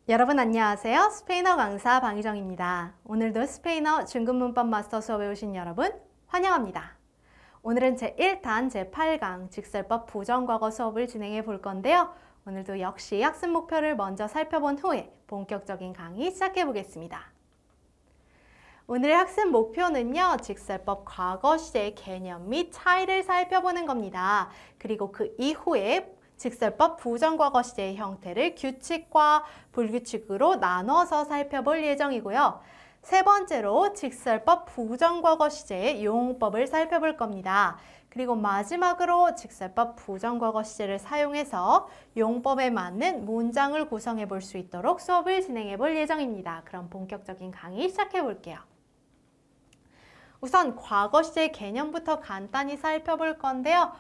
여러분 안녕하세요. 스페인어 강사 방희정입니다. 오늘도 스페인어 중급 문법 마스터 수업에 오신 여러분 환영합니다. 오늘은 제1탄 제8강 직설법 부정과거 수업을 진행해 볼 건데요. 오늘도 역시 학습 목표를 먼저 살펴본 후에 본격적인 강의 시작해 보겠습니다. 오늘의 학습 목표는요. 직설법 과거 시제의 개념 및 차이를 살펴보는 겁니다. 그리고 그 이후에 직설법 부정과거 시제의 형태를 규칙과 불규칙으로 나눠서 살펴볼 예정이고요. 세 번째로 직설법 부정과거 시제의 용법을 살펴볼 겁니다. 그리고 마지막으로 직설법 부정과거 시제를 사용해서 용법에 맞는 문장을 구성해 볼 수 있도록 수업을 진행해 볼 예정입니다. 그럼 본격적인 강의 시작해 볼게요. 우선 과거 시제의 개념부터 간단히 살펴볼 건데요.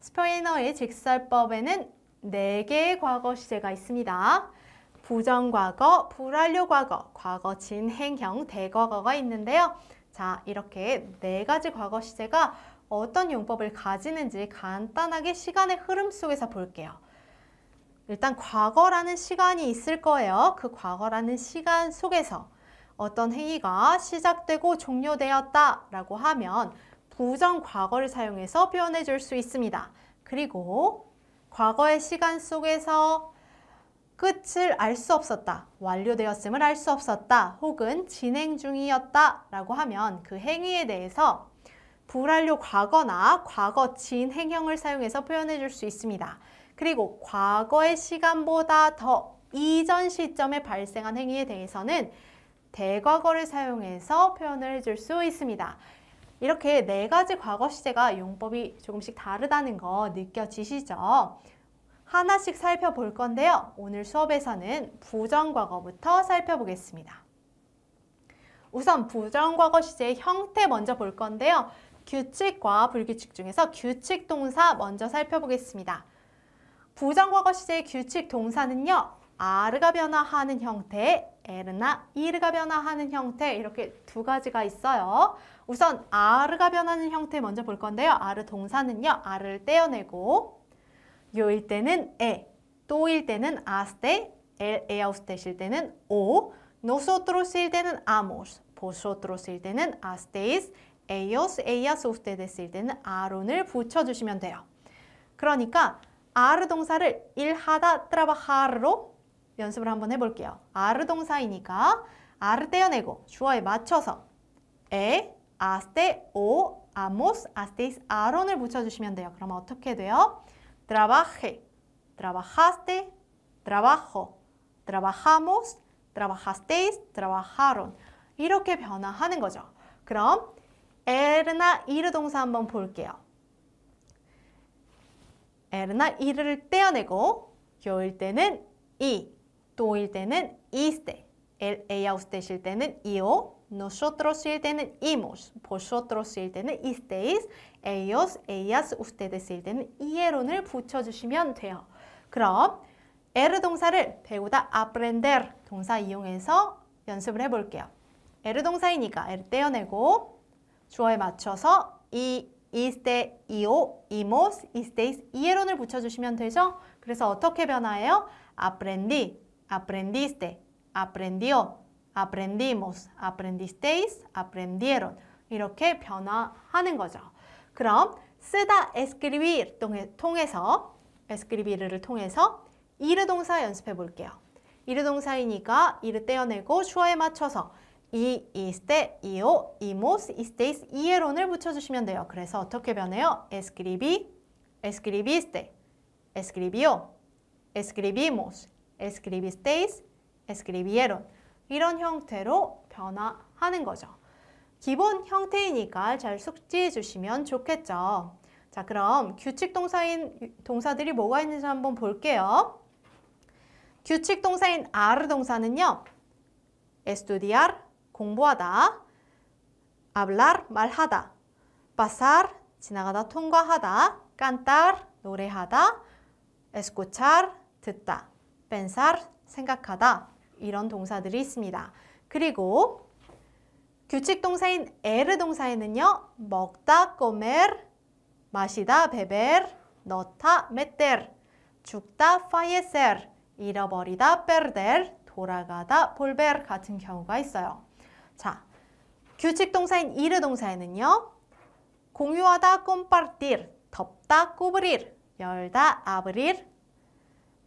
스페인어의 직설법에는 4개의 과거 시제가 있습니다. 부정과거, 불완료과거, 과거 진행형, 대과거가 있는데요. 자, 이렇게 4가지 과거 시제가 어떤 용법을 가지는지 간단하게 시간의 흐름 속에서 볼게요. 일단 과거라는 시간이 있을 거예요. 그 과거라는 시간 속에서 어떤 행위가 시작되고 종료되었다라고 하면 부정과거를 사용해서 표현해 줄 수 있습니다. 그리고 과거의 시간 속에서 끝을 알 수 없었다, 완료되었음을 알 수 없었다, 혹은 진행 중이었다 라고 하면 그 행위에 대해서 불완료 과거나 과거 진행형을 사용해서 표현해 줄 수 있습니다. 그리고 과거의 시간보다 더 이전 시점에 발생한 행위에 대해서는 대과거를 사용해서 표현을 해줄 수 있습니다. 이렇게 4가지 과거 시제가 용법이 조금씩 다르다는 거 느껴지시죠? 하나씩 살펴볼 건데요. 오늘 수업에서는 부정과거부터 살펴보겠습니다. 우선 부정과거 시제의 형태 먼저 볼 건데요. 규칙과 불규칙 중에서 규칙 동사 먼저 살펴보겠습니다. 부정과거 시제의 규칙 동사는요. 아르가 변화하는 형태, 에르나 이르가 변화하는 형태 이렇게 2가지가 있어요. 우선 아르가 변하는 형태 먼저 볼 건데요. 아르 동사는요. 아르를 떼어내고 요일 때는 에, 또일 때는 아스테, 엘, 에아우스테실 때는 오, nosotros일 때는 amos, vosotros일 때는 asteis, ellos, ellas, ustedes 때는 aron을 붙여주시면 돼요. 그러니까 아르 동사를 일하다, trabajar로 연습을 한번 해볼게요. 아르 동사이니까 아르 떼어내고 주어에 맞춰서 에, 아스테, 오, 아모스, 아스테이스, 아론을 붙여주시면 돼요. 그러면 어떻게 돼요? trabaje, trabajaste, trabajo, trabajamos, trabajasteis, trabajaron 이렇게 변화하는 거죠. 그럼 에르나 이르 동사 한번 볼게요. 에르나 이르를 떼어내고 요일 때는 이, 또일 때는 이스테, el, ella, usted 때는 이오, nosotros일 때는 imos, vosotros일 때는 isteis, ellos, ellas, ustedes 때는 이에론을 붙여주시면 돼요. 그럼 에르 동사를 배우다 aprender 동사 이용해서 연습을 해볼게요. 에르 동사이니까 에르 떼어내고 주어에 맞춰서 이, 이스테, 이오, imos, isteis, 이에론을 붙여주시면 되죠. 그래서 어떻게 변화해요? aprendí, aprendiste, aprendió, aprendimos, aprendisteis, aprendieron 이렇게 변화하는 거죠. 그럼 쓰다 escribir 통해서 escribir를 통해서 이르 동사 연습해 볼게요. 이르 동사이니까 이르 떼어내고 주어에 맞춰서 이, 이스테, 이오, 이모스, 이스테이스, 이에론을 붙여주시면 돼요. 그래서 어떻게 변해요? escribí, escribiste, escribió, escribimos, escribisteis, escribieron 이런 형태로 변화하는 거죠. 기본 형태이니까 잘 숙지해 주시면 좋겠죠. 자, 그럼 규칙 동사인 동사들이 뭐가 있는지 한번 볼게요. 규칙 동사인 아르 동사는요. estudiar, 공부하다, hablar, 말하다, pasar, 지나가다, 통과하다, cantar, 노래하다, escuchar, 듣다, pensar, 생각하다 이런 동사들이 있습니다. 그리고 규칙 동사인 에르 동사에는요. 먹다, comer, 마시다, beber, 넣다, meter, 죽다, fallecer, 잃어버리다, perder, 돌아가다, 볼베르 같은 경우가 있어요. 자, 규칙 동사인 이르 동사에는요. 공유하다, compartir, 덮다, cubrir, 열다, abrir,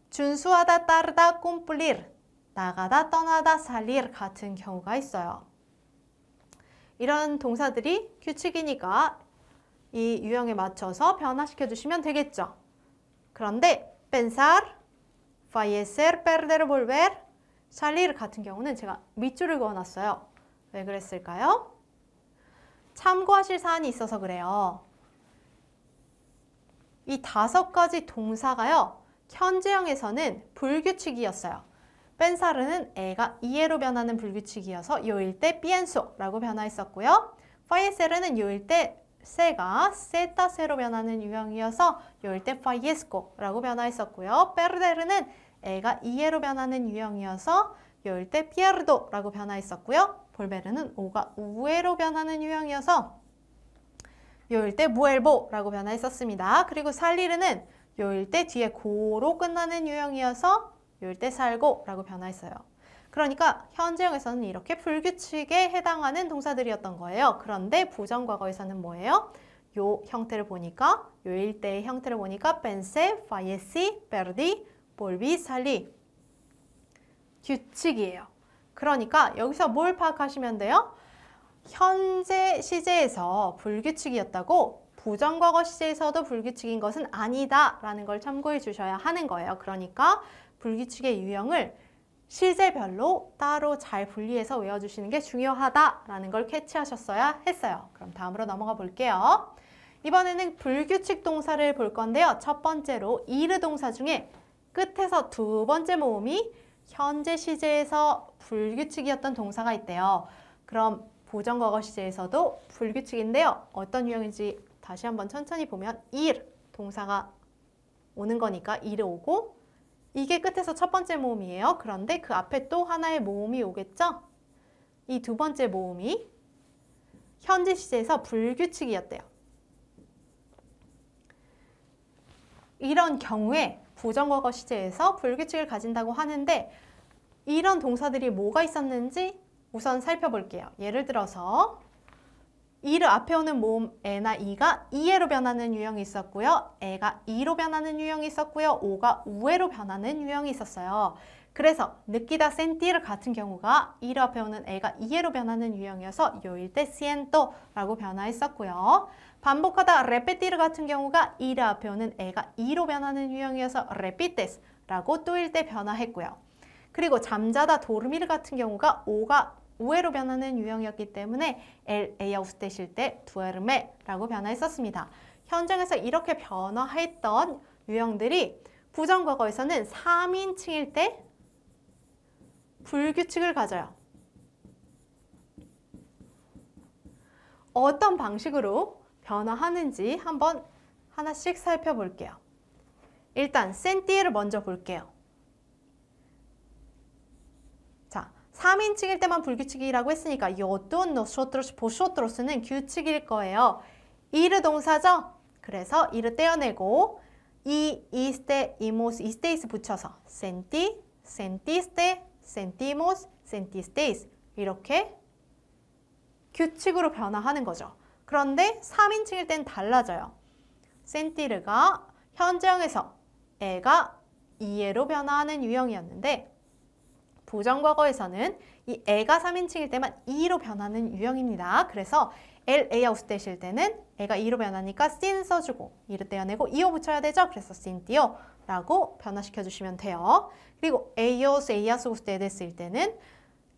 준수하다, 따르다, cumplir, 나가다, 떠나다, salir 같은 경우가 있어요. 이런 동사들이 규칙이니까 이 유형에 맞춰서 변화시켜 주시면 되겠죠. 그런데 pensar, fallecer, perder, volver, salir 같은 경우는 제가 밑줄을 그어놨어요. 왜 그랬을까요? 참고하실 사안이 있어서 그래요. 이 5가지 동사가요. 현재형에서는 불규칙이었어요. pensar는 애가 이해로 변하는 불규칙이어서 요일 때 pienso라고 변화했었고요. fallecer는 요일 때 세가 세타세로 변하는 유형이어서 요일 때 fallezco라고 변화했었고요. perder는 애가 이해로 변하는 유형이어서 요일 때 pierdo라고 변화했었고요. 볼베르는 오가 우에로 변하는 유형이어서 요일 때 vuelvo라고 변화했었습니다. 그리고 salir는 요일 때 뒤에 고로 끝나는 유형이어서 요일 때 salgo라고 변화했어요. 그러니까 현재형에서는 이렇게 불규칙에 해당하는 동사들이었던 거예요. 그런데 부정과거에서는 뭐예요? 요 형태를 보니까 요일 때의 형태를 보니까 pensé, fallecí, perdí, volví, salí 규칙이에요. 그러니까 여기서 뭘 파악하시면 돼요? 현재 시제에서 불규칙이었다고 부정과거 시제에서도 불규칙인 것은 아니다 라는 걸 참고해 주셔야 하는 거예요. 그러니까 불규칙의 유형을 시제별로 따로 잘 분리해서 외워주시는 게 중요하다라는 걸 캐치하셨어야 했어요. 그럼 다음으로 넘어가 볼게요. 이번에는 불규칙 동사를 볼 건데요. 첫 번째로 이르 동사 중에 끝에서 2번째 모음이 현재 시제에서 불규칙이었던 동사가 있대요. 그럼 부정과거 시제에서도 불규칙인데요. 어떤 유형인지 다시 한번 천천히 보면 ir 동사가 오는 거니까 ir이 오고 이게 끝에서 첫 번째 모음이에요. 그런데 그 앞에 또 하나의 모음이 오겠죠? 이 2번째 모음이 현재 시제에서 불규칙이었대요. 이런 경우에 부정과거 시제에서 불규칙을 가진다고 하는데 이런 동사들이 뭐가 있었는지 우선 살펴볼게요. 예를 들어서 이르 앞에 오는 모음 에나 이가 이에로 변하는 유형이 있었고요. 에가 이로 변하는 유형이 있었고요. 오가 우에로 변하는 유형이 있었어요. 그래서 느끼다 sentir 같은 경우가 이르 앞에 오는 에가 이에로 변하는 유형이어서 요일 때 siento라고 변화했었고요. 반복하다 repetir 같은 경우가 이르 앞에 오는 에가 이로 변하는 유형이어서 repites라고 또일 때 변화했고요. 그리고 잠자다 dormir 같은 경우가 오가 우에로 변하는 유형이었기 때문에 el ella usted 쉴 때 duerme라고 변화했었습니다. 현장에서 이렇게 변화했던 유형들이 부정과거에서는 3인칭일 때 불규칙을 가져요. 어떤 방식으로 변화하는지 한번 하나씩 살펴볼게요. 일단 sentir을 먼저 볼게요. 자, 3인칭일 때만 불규칙이라고 했으니까 yo, tú, nosotros, vosotros는 규칙일 거예요. 이르 동사죠? 그래서 이르 떼어내고 이, este, imos, isteis 붙여서 sentí, sentiste, sentimos, sentisteis 이렇게 규칙으로 변화하는 거죠. 그런데 3인칭일 땐 달라져요. sentir가 현재형에서 애가 이해로 변화하는 유형이었는데 부정과거에서는 이 애가 3인칭일 때만 이로 변하는 유형입니다. 그래서 el, ella, usted 쉴 때는 애가 이로 변하니까 sin 써주고 이를 떼어내고 이어 붙여야 되죠. 그래서 sinti오라고 변화시켜 주시면 돼요. 그리고 ellos, ellas, ustedes 일 때는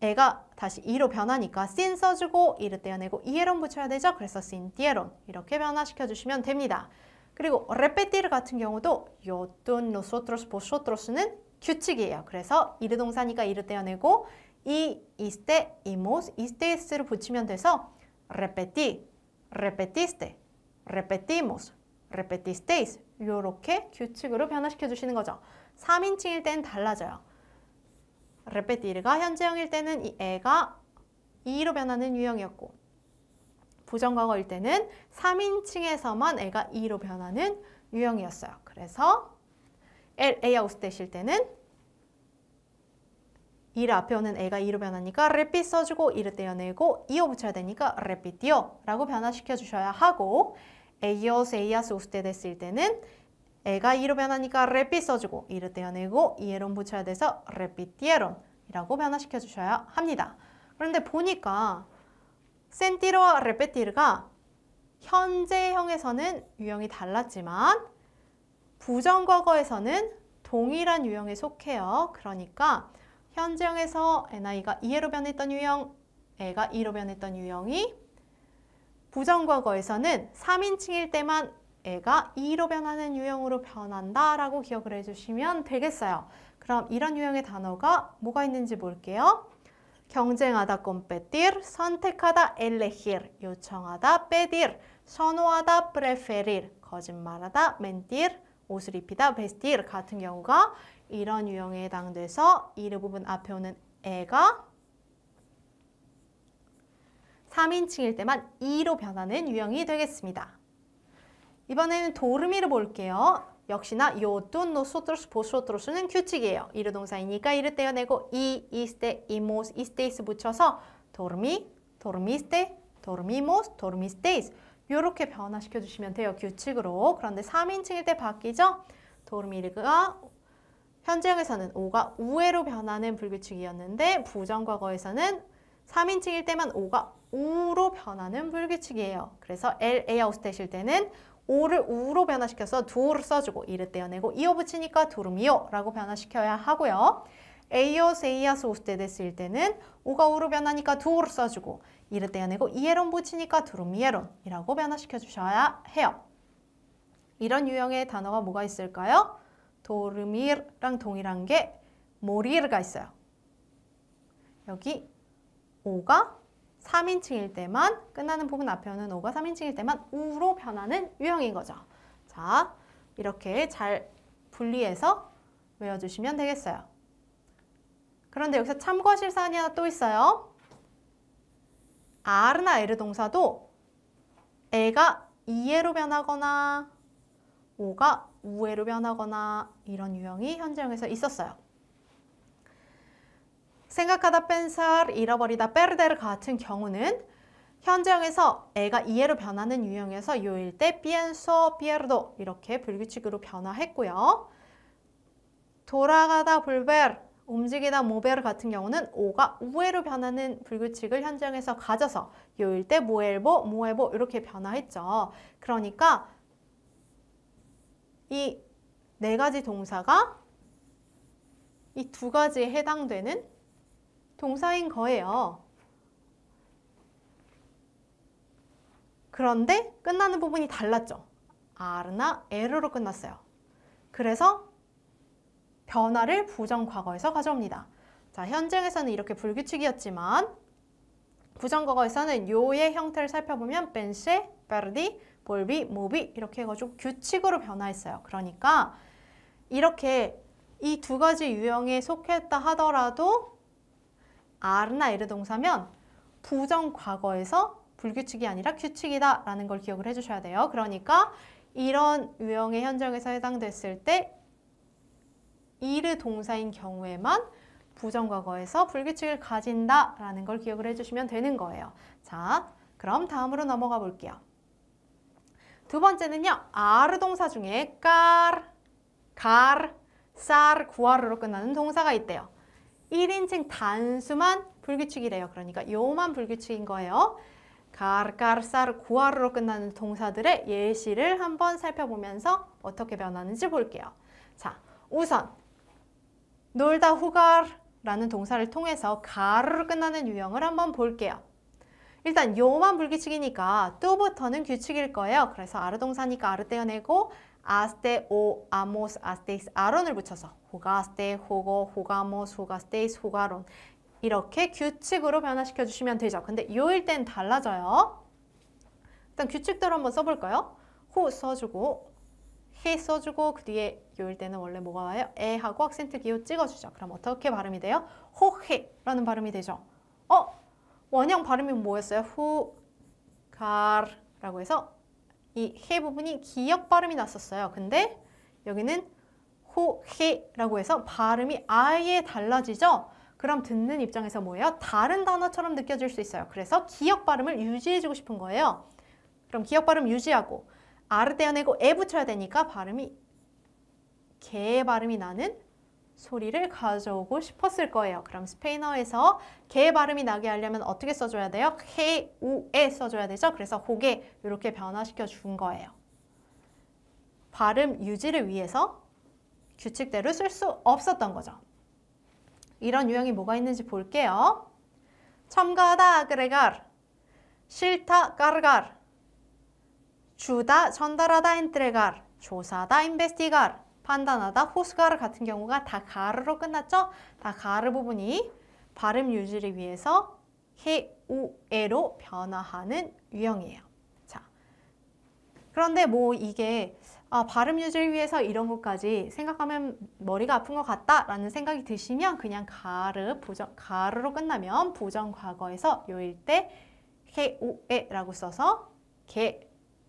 애가 다시 이로 변하니까 sin 써주고 이를 떼어내고 이에론 붙여야 되죠. 그래서 sintieron 이렇게 변화시켜 주시면 됩니다. 그리고 repetir 같은 경우도 yo, tú, nosotros, vosotros는 규칙이에요. 그래서 이르 동사니까 이르 떼어내고 이, este, imos, istes를 붙이면 돼서 repetí, repetiste, repetimos, repetisteis 이렇게 규칙으로 변화시켜 주시는 거죠. 3인칭일 땐 달라져요. repetir가 현재형일 때는 이 애가 이로 변하는 유형이었고 부정과거일 때는 3인칭에서만 애가 이로 변하는 유형이었어요. 그래서 el, ella, usted 쉴 때는 이를 앞에 오는 에가 이로 변하니까 repit 써주고 이를 떼어내고 이어 붙여야 되니까 repitio 라고 변화시켜 주셔야 하고 ellos, ellas, ustedes 일 때는 에가 이로 변하니까 repit 써주고 이를 떼어내고 이에론 붙여야 돼서 repitieron 이라고 변화시켜 주셔야 합니다. 그런데 보니까 sentiro와 repetir가 현재형에서는 유형이 달랐지만 부정과거에서는 동일한 유형에 속해요. 그러니까 현재형에서 NI가 이해로 변했던 유형, 에가 이로 변했던 유형이 부정과거에서는 3인칭일 때만 에가 이로 변하는 유형으로 변한다라고 기억을 해주시면 되겠어요. 그럼 이런 유형의 단어가 뭐가 있는지 볼게요. 경쟁하다 competir, 선택하다 elegir, 요청하다 pedir, 선호하다 preferir, 거짓말하다 mentir, 옷을 입히다 vestir 같은 경우가 이런 유형에 해당돼서 이르 부분 앞에 오는 에가 3인칭일 때만 이로 변하는 유형이 되겠습니다. 이번에는 도르미를 볼게요. 역시나 yo, tú, nosotros, vosotros는 규칙이에요. 이르 동사이니까 이를 떼어내고 y, iste, imos, isteis 붙여서 dormir, dormiste, dormimos, dormisteis 이렇게 변화시켜 주시면 돼요. 규칙으로. 그런데 3인칭일 때 바뀌죠? dormir가 현재형에서는 오가 우에로 변하는 불규칙이었는데 부정과거에서는 3인칭일 때만 오가 우로 변하는 불규칙이에요. 그래서 el, ea, uste실 때는 오를 우로 변화시켜서 두를 써주고 이를 떼어내고 이어 붙이니까 두르미오 라고 변화시켜야 하고요. ellos, ellas, ustedes 일 때는 오가 우로 변하니까 두를 써주고 이를 떼어내고 이에론 붙이니까 두르미에론 이라고 변화시켜 주셔야 해요. 이런 유형의 단어가 뭐가 있을까요? 도르미르랑 동일한 게 모리르가 있어요. 여기 오가 3인칭일 때만 끝나는 부분 앞에 오는 오가 3인칭일 때만 우로 변하는 유형인 거죠. 자, 이렇게 잘 분리해서 외워주시면 되겠어요. 그런데 여기서 참고하실 사안이 하나 또 있어요. 아르나 에르 동사도 에가 이에로 변하거나 오가 우에로 변하거나 이런 유형이 현재형에서 있었어요. 생각하다 pensar, 잃어버리다 perder 같은 경우는 현재형에서 에가 이해로 변하는 유형에서 요일 때 pienso, pierdo 이렇게 불규칙으로 변화했고요. 돌아가다 volver, 움직이다 mover 같은 경우는 오가 우에로 변하는 불규칙을 현재형에서 가져서 요일 때 muevo, muevo 이렇게 변화했죠. 그러니까 이 네 가지 동사가 이 두 가지에 해당되는 동사인 거예요. 그런데 끝나는 부분이 달랐죠. 아르나 에르로 끝났어요. 그래서 변화를 부정과거에서 가져옵니다. 자, 현재에서는 이렇게 불규칙이었지만 부정과거에서는 요의 형태를 살펴보면 pensé, perdí, volví, moví 이렇게 해가지고 규칙으로 변화했어요. 그러니까 이렇게 이 두 가지 유형에 속했다 하더라도 아르나 에르 동사면 부정과거에서 불규칙이 아니라 규칙이다 라는 걸 기억을 해주셔야 돼요. 그러니까 이런 유형의 현정에서 해당됐을 때 이르 동사인 경우에만 부정과거에서 불규칙을 가진다 라는 걸 기억을 해주시면 되는 거예요. 자, 그럼 다음으로 넘어가 볼게요. 두 번째는요. 아르 동사 중에 car, sar, 구아르로 끝나는 동사가 있대요. 1인칭 단수만 불규칙이래요. 그러니까 요만 불규칙인 거예요. car, sar, 구아르로 끝나는 동사들의 예시를 한번 살펴보면서 어떻게 변하는지 볼게요. 자, 우선 놀다 후가라는 동사를 통해서 가르로 끝나는 유형을 한번 볼게요. 일단 요만 불규칙이니까 또부터는 규칙일 거예요. 그래서 아르 동사니까 아르 떼어내고 아스테, 오, 아모스, 아스테이스, 아론을 붙여서 후가스테, 후고, 후가모스, 후가스테이스, 후가론 이렇게 규칙으로 변화시켜 주시면 되죠. 근데 요일 땐 달라져요. 일단 규칙대로 한번 써볼까요? 후 써주고 해 써주고 그 뒤에 요일 때는 원래 뭐가 와요? 에 하고 악센트 기호 찍어주죠. 그럼 어떻게 발음이 돼요? 호해라는 발음이 되죠. 원형 발음이 뭐였어요? 후가라고 해서 이 해 부분이 기역 발음이 났었어요. 근데 여기는 호해라고 해서 발음이 아예 달라지죠. 그럼 듣는 입장에서 뭐예요? 다른 단어처럼 느껴질 수 있어요. 그래서 기억 발음을 유지해주고 싶은 거예요. 그럼 기억 발음 유지하고 아를 떼어내고 에 붙여야 되니까 발음이 개 발음이 나는 소리를 가져오고 싶었을 거예요. 그럼 스페인어에서 개 발음이 나게 하려면 어떻게 써줘야 돼요? 해, 우, 에 써줘야 되죠. 그래서 고개 이렇게 변화시켜 준 거예요. 발음 유지를 위해서 규칙대로 쓸 수 없었던 거죠. 이런 유형이 뭐가 있는지 볼게요. 첨가하다 agregar, 싫다 cargar, 주다 전달하다 entregar, 조사하다 investigar, 판단하다 juzgar 같은 경우가 다 가르로 끝났죠? 다 가르 부분이 발음 유지를 위해서 해, 우, 에로 변화하는 유형이에요. 자, 그런데 뭐 이게 발음 유지를 위해서 이런 것까지 생각하면 머리가 아픈 것 같다라는 생각이 드시면 그냥 가르로 끝나면 부정 과거에서 요일 때 해, 우, 에라고 써서 개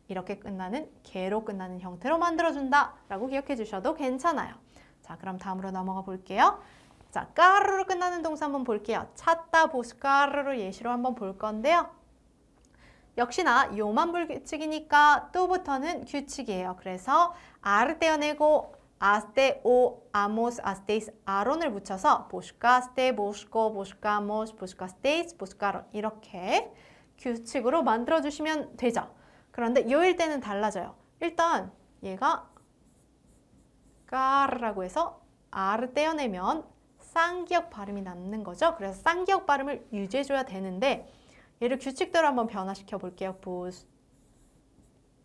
이렇게 끝나는 개로 끝나는 형태로 만들어준다라고 기억해 주셔도 괜찮아요. 자, 그럼 다음으로 넘어가 볼게요. 자, 까르로 끝나는 동사 한번 볼게요. 찾다, 보스까르로 예시로 한번 볼 건데요. 역시나 요만 불규칙이니까 또부터는 규칙이에요. 그래서 아를 떼어내고 아스테, 오, 아모스, 아스테이스, 아론을 붙여서 보스카스테, 보스코, 보스카모스, 보스카스테이스, 보스카론 이렇게 규칙으로 만들어주시면 되죠. 그런데 요일 때는 달라져요. 일단 얘가 까르라고 해서 아를 떼어내면 쌍기역 발음이 남는 거죠. 그래서 쌍기역 발음을 유지해줘야 되는데 얘를 규칙대로 한번 변화시켜 볼게요.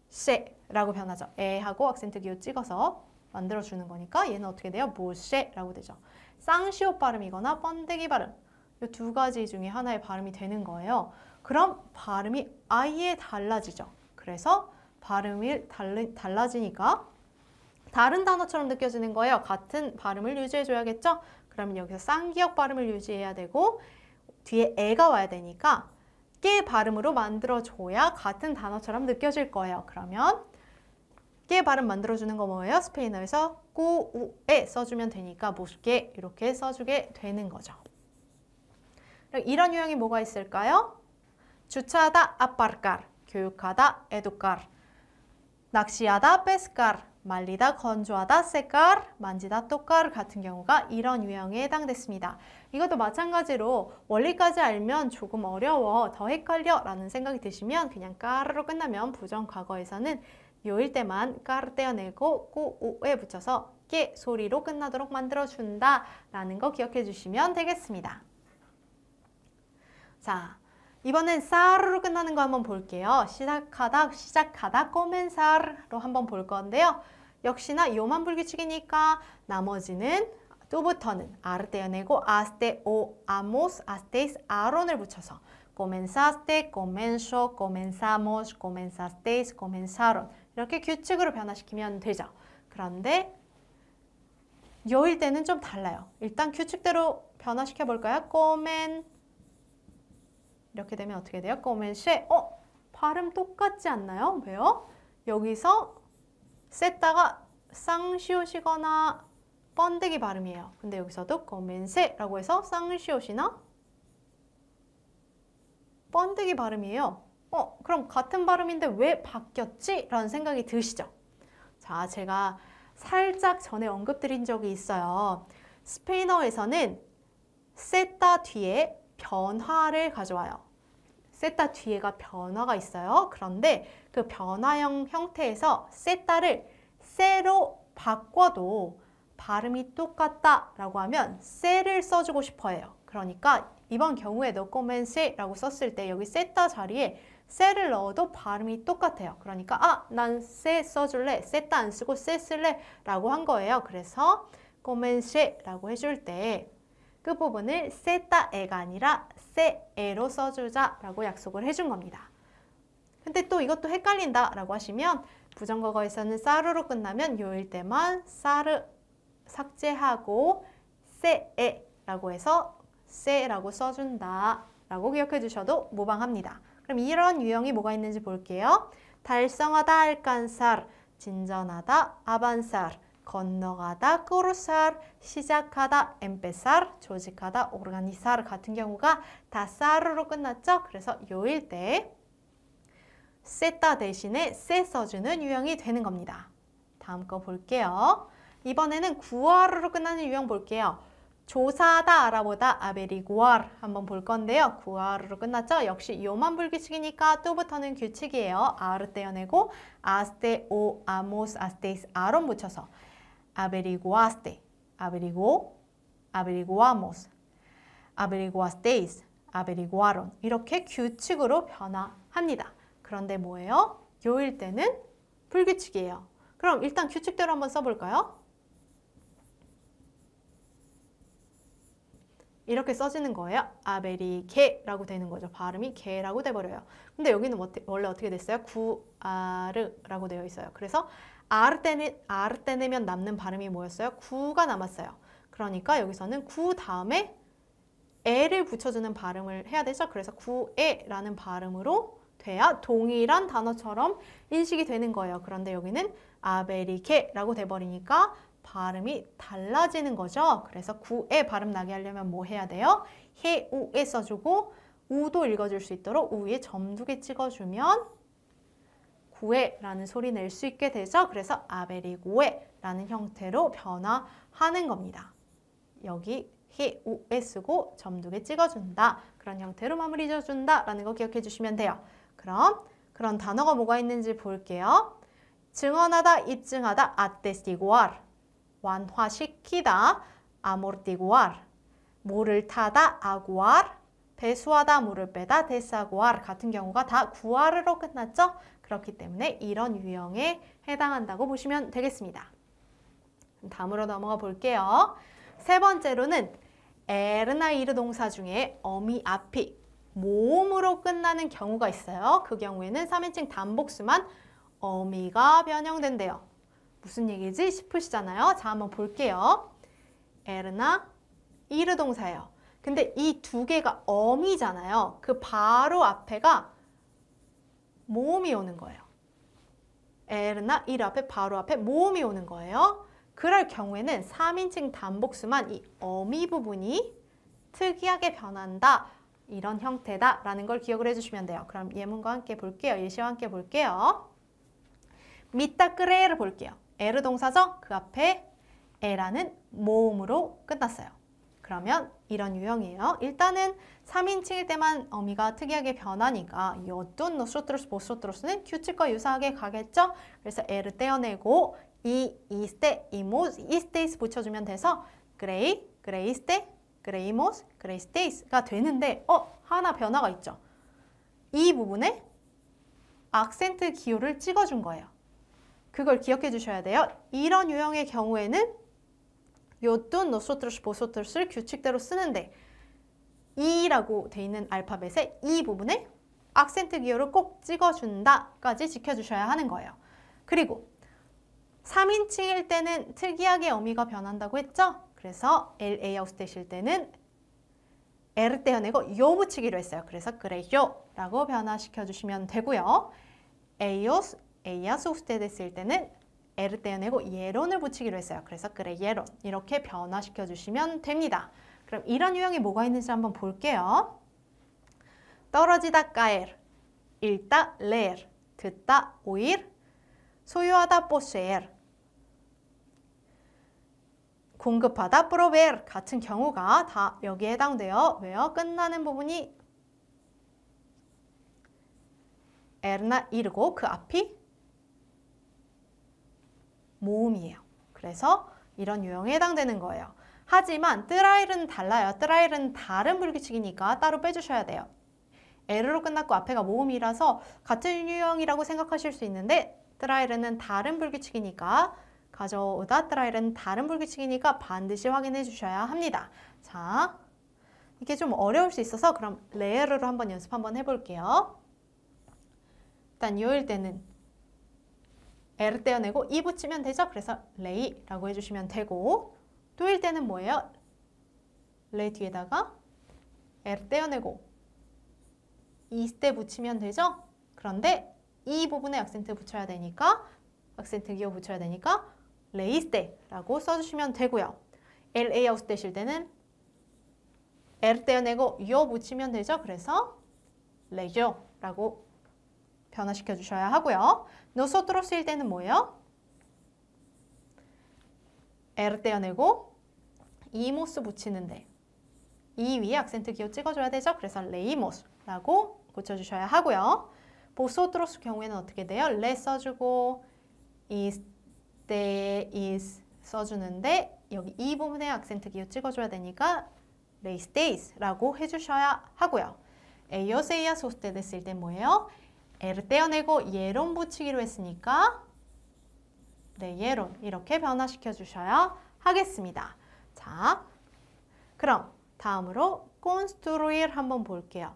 보세라고 변하죠. 에하고 악센트 기호 찍어서 만들어주는 거니까 얘는 어떻게 돼요? 보세라고 되죠. 쌍시옷 발음이거나 번데기 발음 이 두 가지 중에 하나의 발음이 되는 거예요. 그럼 발음이 아예 달라지죠. 그래서 발음이 달라지니까 다른 단어처럼 느껴지는 거예요. 같은 발음을 유지해줘야겠죠? 그러면 여기서 쌍기역 발음을 유지해야 되고 뒤에 에가 와야 되니까 깨 발음으로 만들어줘야 같은 단어처럼 느껴질 거예요. 그러면 깨 발음 만들어주는 거 뭐예요? 스페인어에서 꾸, 우, 에 써주면 되니까 모스게 이렇게 써주게 되는 거죠. 이런 유형이 뭐가 있을까요? 주차하다, aparcar, 교육하다, educar, 낚시하다, pescar, 말리다, 건조하다, secar, 만지다, tocar 같은 경우가 이런 유형에 해당됐습니다. 이것도 마찬가지로 원리까지 알면 조금 어려워, 더 헷갈려 라는 생각이 드시면 그냥 까르로 끝나면 부정과거에서는 요일 때만 까르 떼어내고 꾸, 우에 붙여서 깨 소리로 끝나도록 만들어준다 라는 거 기억해 주시면 되겠습니다. 자, 이번엔 사르로 끝나는 거 한번 볼게요. 시작하다, comenzar로 한번 볼 건데요. 역시나 요만 불규칙이니까 나머지는 또부터는 아를 떼어내고 aste, o, amos, asteis, aron을 붙여서 comenzaste, comenzó, comenzamos, comenzasteis, comenzaron 이렇게 규칙으로 변화시키면 되죠. 그런데 요일 때는 좀 달라요. 일단 규칙대로 변화시켜 볼까요? 이렇게 되면 어떻게 돼요? comencé. 발음 똑같지 않나요? 왜요? 여기서 셌다가 쌍시옷이거나 번데기 발음이에요. 근데 여기서도 comencé라고 해서 쌍시옷이나 번데기 발음이에요. 그럼 같은 발음인데 왜 바뀌었지? 라는 생각이 드시죠? 자, 제가 살짝 전에 언급드린 적이 있어요. 스페인어에서는 세타 뒤에 변화를 가져와요. 세타 뒤에가 변화가 있어요. 그런데 그 변화형 형태에서 세타를 세로 바꿔도 발음이 똑같다라고 하면 세를 써주고 싶어 해요. 그러니까 이번 경우에도 comencé라고 썼을 때 여기 세타 자리에 세를 넣어도 발음이 똑같아요. 그러니까 난 세 써줄래, 세타 안 쓰고 세 쓸래 라고 한 거예요. 그래서 comencé라고 해줄 때 끝부분을 세타에가 아니라 세에로 써주자라고 약속을 해준 겁니다. 근데 또 이것도 헷갈린다 라고 하시면 부정과거에서는 사르로 끝나면 요일 때만 사르 삭제하고 세에라고 해서 세라고 써준다 라고 기억해 주셔도 무방합니다. 그럼 이런 유형이 뭐가 있는지 볼게요. 달성하다, alcanzar, 진전하다, avanzar, 건너가다, cruzar, 시작하다, empezar, 조직하다, organizar 같은 경우가 다 sar로 끝났죠? 그래서 요일 때 세타 대신에 세 써주는 유형이 되는 겁니다. 다음 거 볼게요. 이번에는 구어로 끝나는 유형 볼게요. 조사하다, 알아보다, averiguar 한번 볼 건데요. 구어로 끝났죠? 역시 요만 불규칙이니까 또부터는 규칙이에요. 아를 떼어내고 aste, o, amos, asteis, aron 붙여서 averiguaste, averiguó, averiguamos, averiguasteis, averiguaron 이렇게 규칙으로 변화합니다. 그런데 뭐예요? 요일 때는 불규칙이에요. 그럼 일단 규칙대로 한번 써볼까요? 이렇게 써지는 거예요. 아베리게라고 되는 거죠. 발음이 게라고 돼버려요. 근데 여기는 원래 어떻게 됐어요? 구아르라고 되어 있어요. 그래서 아르 떼내면 남는 발음이 뭐였어요? 구가 남았어요. 그러니까 여기서는 구 다음에 에를 붙여주는 발음을 해야 되죠. 그래서 구에라는 발음으로 돼야 동일한 단어처럼 인식이 되는 거예요. 그런데 여기는 아베리게라고 돼버리니까 발음이 달라지는 거죠. 그래서 구에 발음 나게 하려면 뭐 해야 돼요? 해, 우에 써주고 우도 읽어줄 수 있도록 우에 점 2개 찍어주면 구에라는 소리 낼 수 있게 되죠. 그래서 아베리고에라는 형태로 변화하는 겁니다. 여기 해, 우에 쓰고 점 2개 찍어준다. 그런 형태로 마무리 지어준다 라는 거 기억해 주시면 돼요. 그럼 그런 단어가 뭐가 있는지 볼게요. 증언하다, 입증하다, attestiguar, 완화시키다, amortiguar, 물을 타다, aguar, 배수하다, 물을 빼다, desaguar 같은 경우가 다 구아르로 끝났죠? 그렇기 때문에 이런 유형에 해당한다고 보시면 되겠습니다. 다음으로 넘어가 볼게요. 세 번째로는 에르나 이르 동사 중에 어미 앞이 모음으로 끝나는 경우가 있어요. 그 경우에는 3인칭 단복수만 어미가 변형된대요. 무슨 얘기지 싶으시잖아요. 자, 한번 볼게요. 에르나 이르 동사예요. 근데 이 두 개가 어미잖아요. 그 바로 앞에가 모음이 오는 거예요. 에르나 이르 앞에 바로 앞에 모음이 오는 거예요. 그럴 경우에는 3인칭 단복수만 이 어미 부분이 특이하게 변한다. 이런 형태다라는 걸 기억을 해주시면 돼요. 그럼 예문과 함께 볼게요. 예시와 함께 볼게요. 미타 크레를 볼게요. 에르 동사죠? 그 앞에 에라는 모음으로 끝났어요. 그러면 이런 유형이에요. 일단은 3인칭일 때만 어미가 특이하게 변하니까 요돈 노스트로스 보스트로스는 규칙과 유사하게 가겠죠? 그래서 에를 떼어내고 이스테, 이모스, 이스테이스 붙여주면 돼서 그레이, 그레이스테, 그레이모스, 그레이스테이스가 되는데 하나 변화가 있죠. 이 부분에 악센트 기호를 찍어준 거예요. 그걸 기억해 주셔야 돼요. 이런 유형의 경우에는 요돈 노스트로스 보스트로스를 규칙대로 쓰는데 이라고 돼 있는 알파벳의 이 부분에 악센트 기호를 꼭 찍어준다까지 지켜주셔야 하는 거예요. 그리고 3인칭일 때는 특이하게 어미가 변한다고 했죠? 그래서 LA 아우스테실 때는 L을 떼어내고 요 붙이기로 했어요. 그래서 그레요라고 변화시켜 주시면 되고요. 에이오스, 에이아스 우스테데스일 때는 L을 떼어내고 예론을 붙이기로 했어요. 그래서 그레예론 이렇게 변화시켜 주시면 됩니다. 그럼 이런 유형이 뭐가 있는지 한번 볼게요. 떨어지다 까엘, 읽다 레엘, 듣다 오일, 소유하다 포세엘, 공급하다 프로벨 같은 경우가 다 여기에 해당돼요. 왜요? 끝나는 부분이 에르나 이르고 그 앞이 모음이에요. 그래서 이런 유형에 해당되는 거예요. 하지만 뜨라일은 달라요. 뜨라일은 다른 불규칙이니까 따로 빼주셔야 돼요. 에르로 끝났고 앞에가 모음이라서 같은 유형이라고 생각하실 수 있는데 뜨라일은 다른 불규칙이니까 가져오다 뜨라일은 다른 불규칙이니까 반드시 확인해 주셔야 합니다. 자, 이게 좀 어려울 수 있어서 그럼 레에르로 한번 연습 한번 해볼게요. 일단 요일 때는 에를 떼어내고 이 붙이면 되죠? 그래서 레이라고 해주시면 되고 또일 때는 뭐예요? 레 뒤에다가 에를 떼어내고 이때 붙이면 되죠? 그런데 이 부분에 악센트 붙여야 되니까 악센트 기호 붙여야 되니까 레이스테라고 써주시면 되고요. LA usted 때는 L 떼어내고 요 붙이면 되죠. 그래서 레죠라고 변화시켜 주셔야 하고요. nosotros 때는 뭐예요? L 떼어내고 이모스 붙이는데 이 위에 악센트 기호 찍어줘야 되죠. 그래서 레이모스라고 고쳐주셔야 하고요. vosotros 경우에는 어떻게 돼요? le 써주고 este, is 써주는데 여기 이 부분에 악센트 기호 찍어줘야 되니까 레이스테이스라고 해주셔야 하고요. ellos, ellas, ustedes 쓸 때 뭐예요? L 떼어내고 예론 붙이기로 했으니까 예론 이렇게 변화시켜 주셔야 하겠습니다. 자, 그럼 다음으로 construir 한번 볼게요.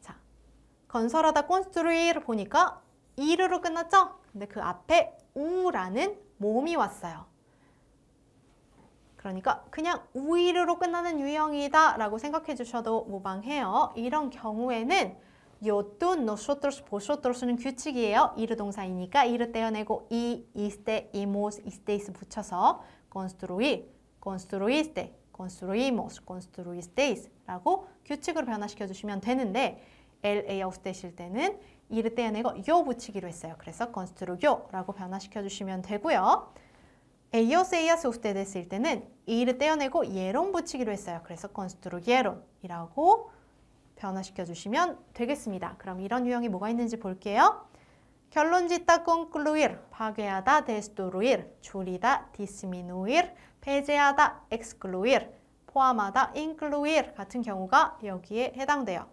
자, 건설하다 construir 보니까 이르로 끝났죠? 근데 그 앞에 우라는 모음이 왔어요. 그러니까 그냥 우이르로 끝나는 유형이다 라고 생각해 주셔도 무방해요. 이런 경우에는 요또 nosotros, vosotros는 규칙이에요. 이르 동사이니까 이르 떼어내고 este, imos, estéis 붙여서 construir, construiste, construimos, construisteis 라고 규칙으로 변화시켜 주시면 되는데 LA usted 때는 이르 떼어내고 요 붙이기로 했어요. 그래서 construyo 라고 변화시켜 주시면 되고요. ellos, ellas, ustedes 일 때는 이를 떼어내고 예론 붙이기로 했어요. 그래서 construyeron 이라고 변화시켜 주시면 되겠습니다. 그럼 이런 유형이 뭐가 있는지 볼게요. 결론 짓다 concluir, 파괴하다 destruir, 줄이다 disminuir, 배제하다 excluir, 포함하다 incluir 같은 경우가 여기에 해당돼요.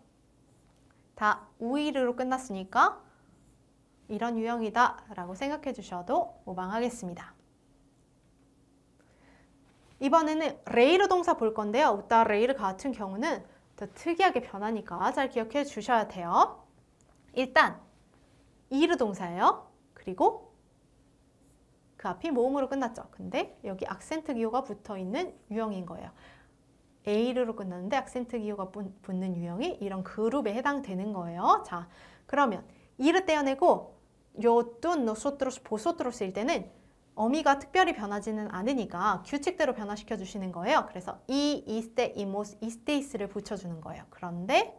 다 우이르로 끝났으니까 이런 유형이다 라고 생각해 주셔도 무방하겠습니다. 이번에는 레이르 동사 볼 건데요. 웃다 레이르 같은 경우는 더 특이하게 변하니까 잘 기억해 주셔야 돼요. 일단 이르 동사예요. 그리고 그 앞이 모음으로 끝났죠. 근데 여기 악센트 기호가 붙어있는 유형인 거예요. 에이르로 끝났는데 악센트 기호가 붙는 유형이 이런 그룹에 해당되는 거예요. 자, 그러면 이르 떼어내고 요또 nosotros, vosotros 일 때는 어미가 특별히 변하지는 않으니까 규칙대로 변화시켜 주시는 거예요. 그래서 este, imos, esteis를 붙여주는 거예요. 그런데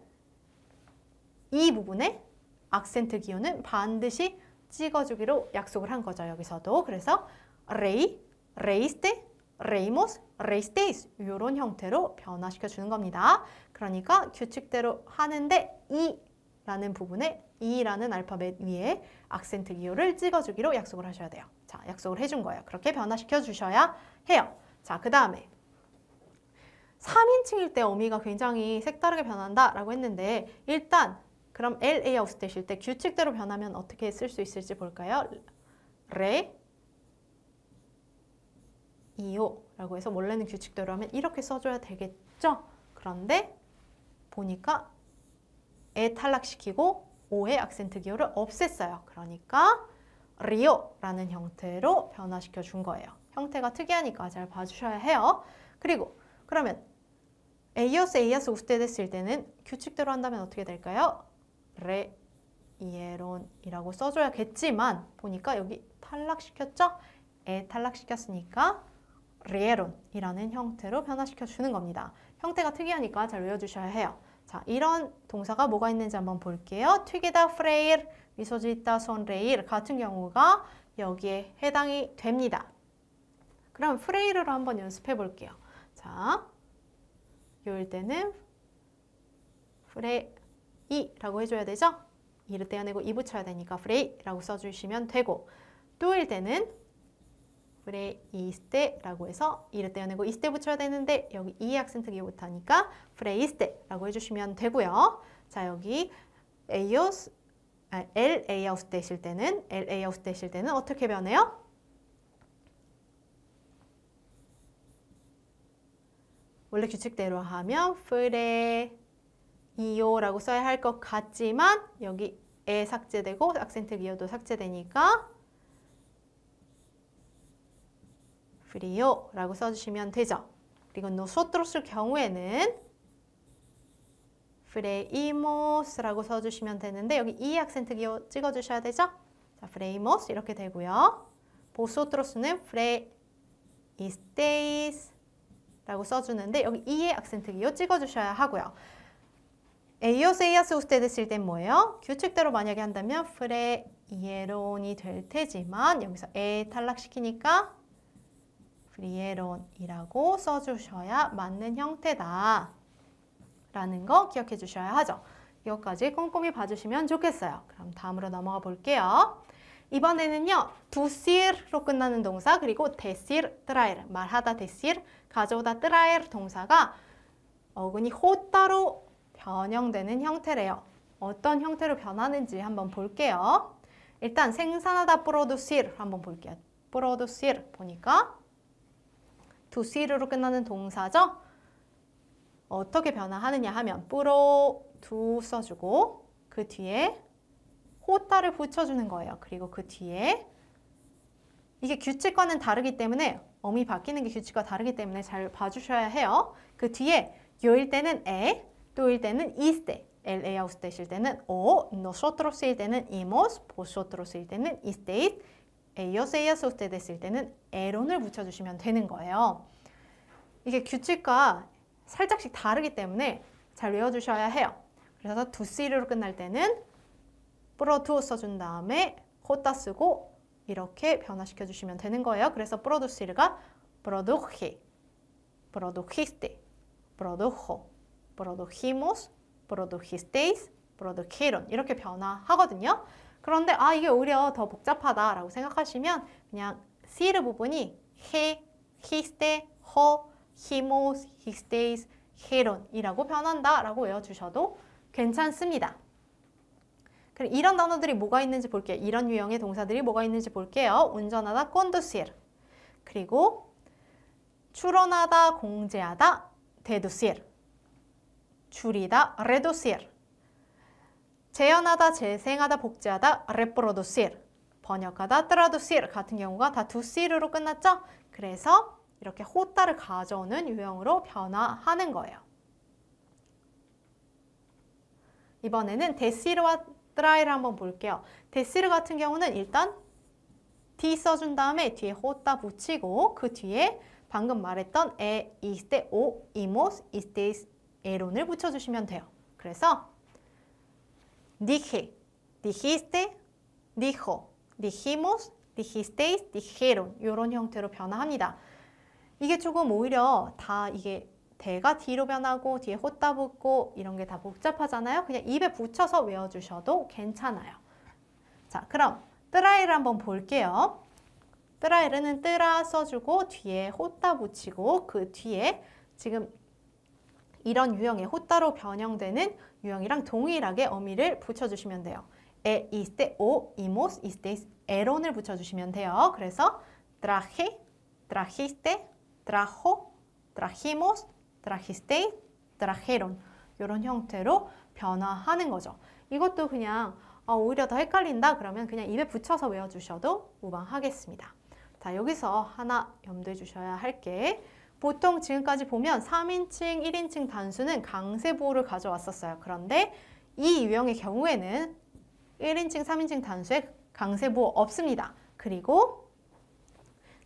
이 부분에 악센트 기호는 반드시 찍어주기로 약속을 한 거죠. 여기서도. 그래서 rey, reiste, reimos, reisteis 이런 형태로 변화시켜 주는 겁니다. 그러니까 규칙대로 하는데 이라는 부분에 이라는 알파벳 위에 악센트 기호를 찍어주기로 약속을 하셔야 돼요. 자, 약속을 해준 거예요. 그렇게 변화시켜 주셔야 해요. 자, 그 다음에 3인칭일 때 어미가 굉장히 색다르게 변한다라고 했는데 일단 그럼 LA usted 때 규칙대로 변하면 어떻게 쓸 수 있을지 볼까요? 레, 이오라고 해서 원래는 규칙대로 하면 이렇게 써줘야 되겠죠? 그런데 보니까 에 탈락시키고 오의 악센트 기호를 없앴어요. 그러니까 리오라는 형태로 변화시켜 준 거예요. 형태가 특이하니까 잘 봐주셔야 해요. 그리고 그러면 ellos, ellas, ustedes 일 때는 규칙대로 한다면 어떻게 될까요? 레, 이에론이라고 써줘야겠지만 보니까 여기 탈락시켰죠? 에 탈락시켰으니까 리에론이라는 형태로 변화시켜 주는 겁니다. 형태가 특이하니까 잘 외워주셔야 해요. 자, 이런 동사가 뭐가 있는지 한번 볼게요. 튀기다, freír, 미소 짓다, sonreír 같은 경우가 여기에 해당이 됩니다. 그럼 freír로 한번 연습해 볼게요. 자, 요일 때는 freí라고 해줘야 되죠? 이를 떼어내고 이 붙여야 되니까 freí라고 써주시면 되고 또일 때는 freíste라고 해서 이를 떼어내고 이스테 붙여야 되는데 여기 이 악센트 기호 붙으니까 freíste라고 해주시면 되고요. 자, 여기 ellos, LA usted 일 때는 LA usted 일 때는 어떻게 변해요? 원래 규칙대로 하면 freío라고 써야 할 것 같지만 여기 에 삭제되고 악센트 기호도 삭제되니까 frío라고 써주시면 되죠. 그리고 nosotros 경우에는 freímos라고 써주시면 되는데 여기 이 악센트 기호 찍어주셔야 되죠. 자, freímos 이렇게 되고요. vosotros는 freísteis 라고 써주는데 여기 이의 악센트기요 찍어주셔야 하고요. ellos, ellas, ustedes 쓸 땐 뭐예요? 규칙대로 만약에 한다면 freieron이 될 테지만 여기서 에 탈락시키니까 frieron이라고 써주셔야 맞는 형태다 라는 거 기억해 주셔야 하죠. 이것까지 꼼꼼히 봐주시면 좋겠어요. 그럼 다음으로 넘어가 볼게요. 이번에는요. decir로 끝나는 동사 그리고 decir, traer, 말하다 decir, 가져오다 traer 동사가 어근이 호따로 변형되는 형태래요. 어떤 형태로 변하는지 한번 볼게요. 일단 생산하다 producir 한번 볼게요. producir 보니까 decir로 끝나는 동사죠. 어떻게 변화하느냐 하면 produ 써주고 그 뒤에 호따를 붙여주는 거예요. 그리고 그 뒤에 이게 규칙과는 다르기 때문에 어미 바뀌는 게 규칙과 다르기 때문에 잘 봐주셔야 해요. 그 뒤에 요일 때는 에, 또일 때는 이스테, el, ella, ustedes 일 때는 o, nosotros 일 때는 imos, vosotros 일 때는 isteis, ellos, ellas, ustedes 일 때는 eron을 붙여주시면 되는 거예요. 이게 규칙과 살짝씩 다르기 때문에 잘 외워주셔야 해요. 그래서 decir로 끝날 때는 produ 써준 다음에 호따 쓰고 이렇게 변화시켜 주시면 되는 거예요. 그래서 producir가 produje, produjiste, produjo, produjimos, produjisteis, produjeron 이렇게 변화하거든요. 그런데 이게 오히려 더 복잡하다라고 생각하시면 그냥 시르 부분이 he, histe, ho, himos, histeis, heron 이라고 변한다라고 외워주셔도 괜찮습니다. 그럼 이런 단어들이 뭐가 있는지 볼게요. 이런 유형의 동사들이 뭐가 있는지 볼게요. 운전하다, conducir. 그리고 추론하다, 공제하다, deducir. 줄이다, reducir. 재현하다, 재생하다, 복제하다, reproducir. 번역하다, traducir 같은 경우가 다 ducir로 끝났죠? 그래서 이렇게 호따를 가져오는 유형으로 변화하는 거예요. 이번에는 decir와 traer을 한번 볼게요. decir 같은 경우는 일단 d 써준 다음에 뒤에 호따 붙이고 그 뒤에 방금 말했던 e, iste, o, imos, isteis, eron을 붙여주시면 돼요. 그래서 dije, dijiste, dijo, dijimos, dijisteis, dijeron 이런 형태로 변화합니다. 이게 조금 오히려 다 이게 대가 뒤로 변하고 뒤에 호따 붙고 이런 게 다 복잡하잖아요. 그냥 입에 붙여서 외워주셔도 괜찮아요. 자, 그럼 traer를 한번 볼게요. traer는 tra 써주고 뒤에 호따 붙이고 그 뒤에 지금 이런 유형의 호따로 변형되는 유형이랑 동일하게 어미를 붙여주시면 돼요. e, iste, o, imos, isteis, eron을 붙여주시면 돼요. 그래서 traje, trajiste, trajo, trajimos, trajisteis, trajeron 이런 형태로 변화하는 거죠. 이것도 그냥 오히려 더 헷갈린다 그러면 그냥 입에 붙여서 외워주셔도 무방하겠습니다. 자, 여기서 하나 염두해 주셔야 할 게 보통 지금까지 보면 3인칭, 1인칭 단수는 강세보호를 가져왔었어요. 그런데 이 유형의 경우에는 1인칭, 3인칭 단수에 강세보호 없습니다. 그리고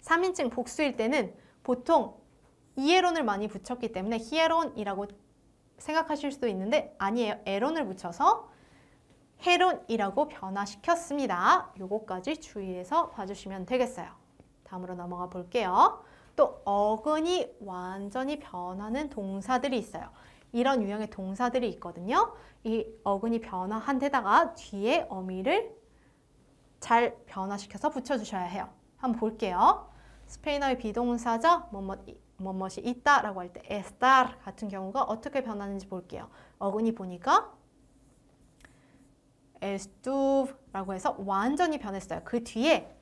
3인칭 복수일 때는 보통 이에론을 많이 붙였기 때문에 히에론이라고 생각하실 수도 있는데 아니에요. 에론을 붙여서 헤론이라고 변화시켰습니다. 요거까지 주의해서 봐주시면 되겠어요. 다음으로 넘어가 볼게요. 또 어근이 완전히 변하는 동사들이 있어요. 이런 유형의 동사들이 있거든요. 이 어근이 변화한 데다가 뒤에 어미를 잘 변화시켜서 붙여주셔야 해요. 한번 볼게요. 스페인어의 비동사죠. 뭐뭇이 있다라고 할 때 estar 같은 경우가 어떻게 변하는지 볼게요. 어근이 보니까 estuve라고 해서 완전히 변했어요. 그 뒤에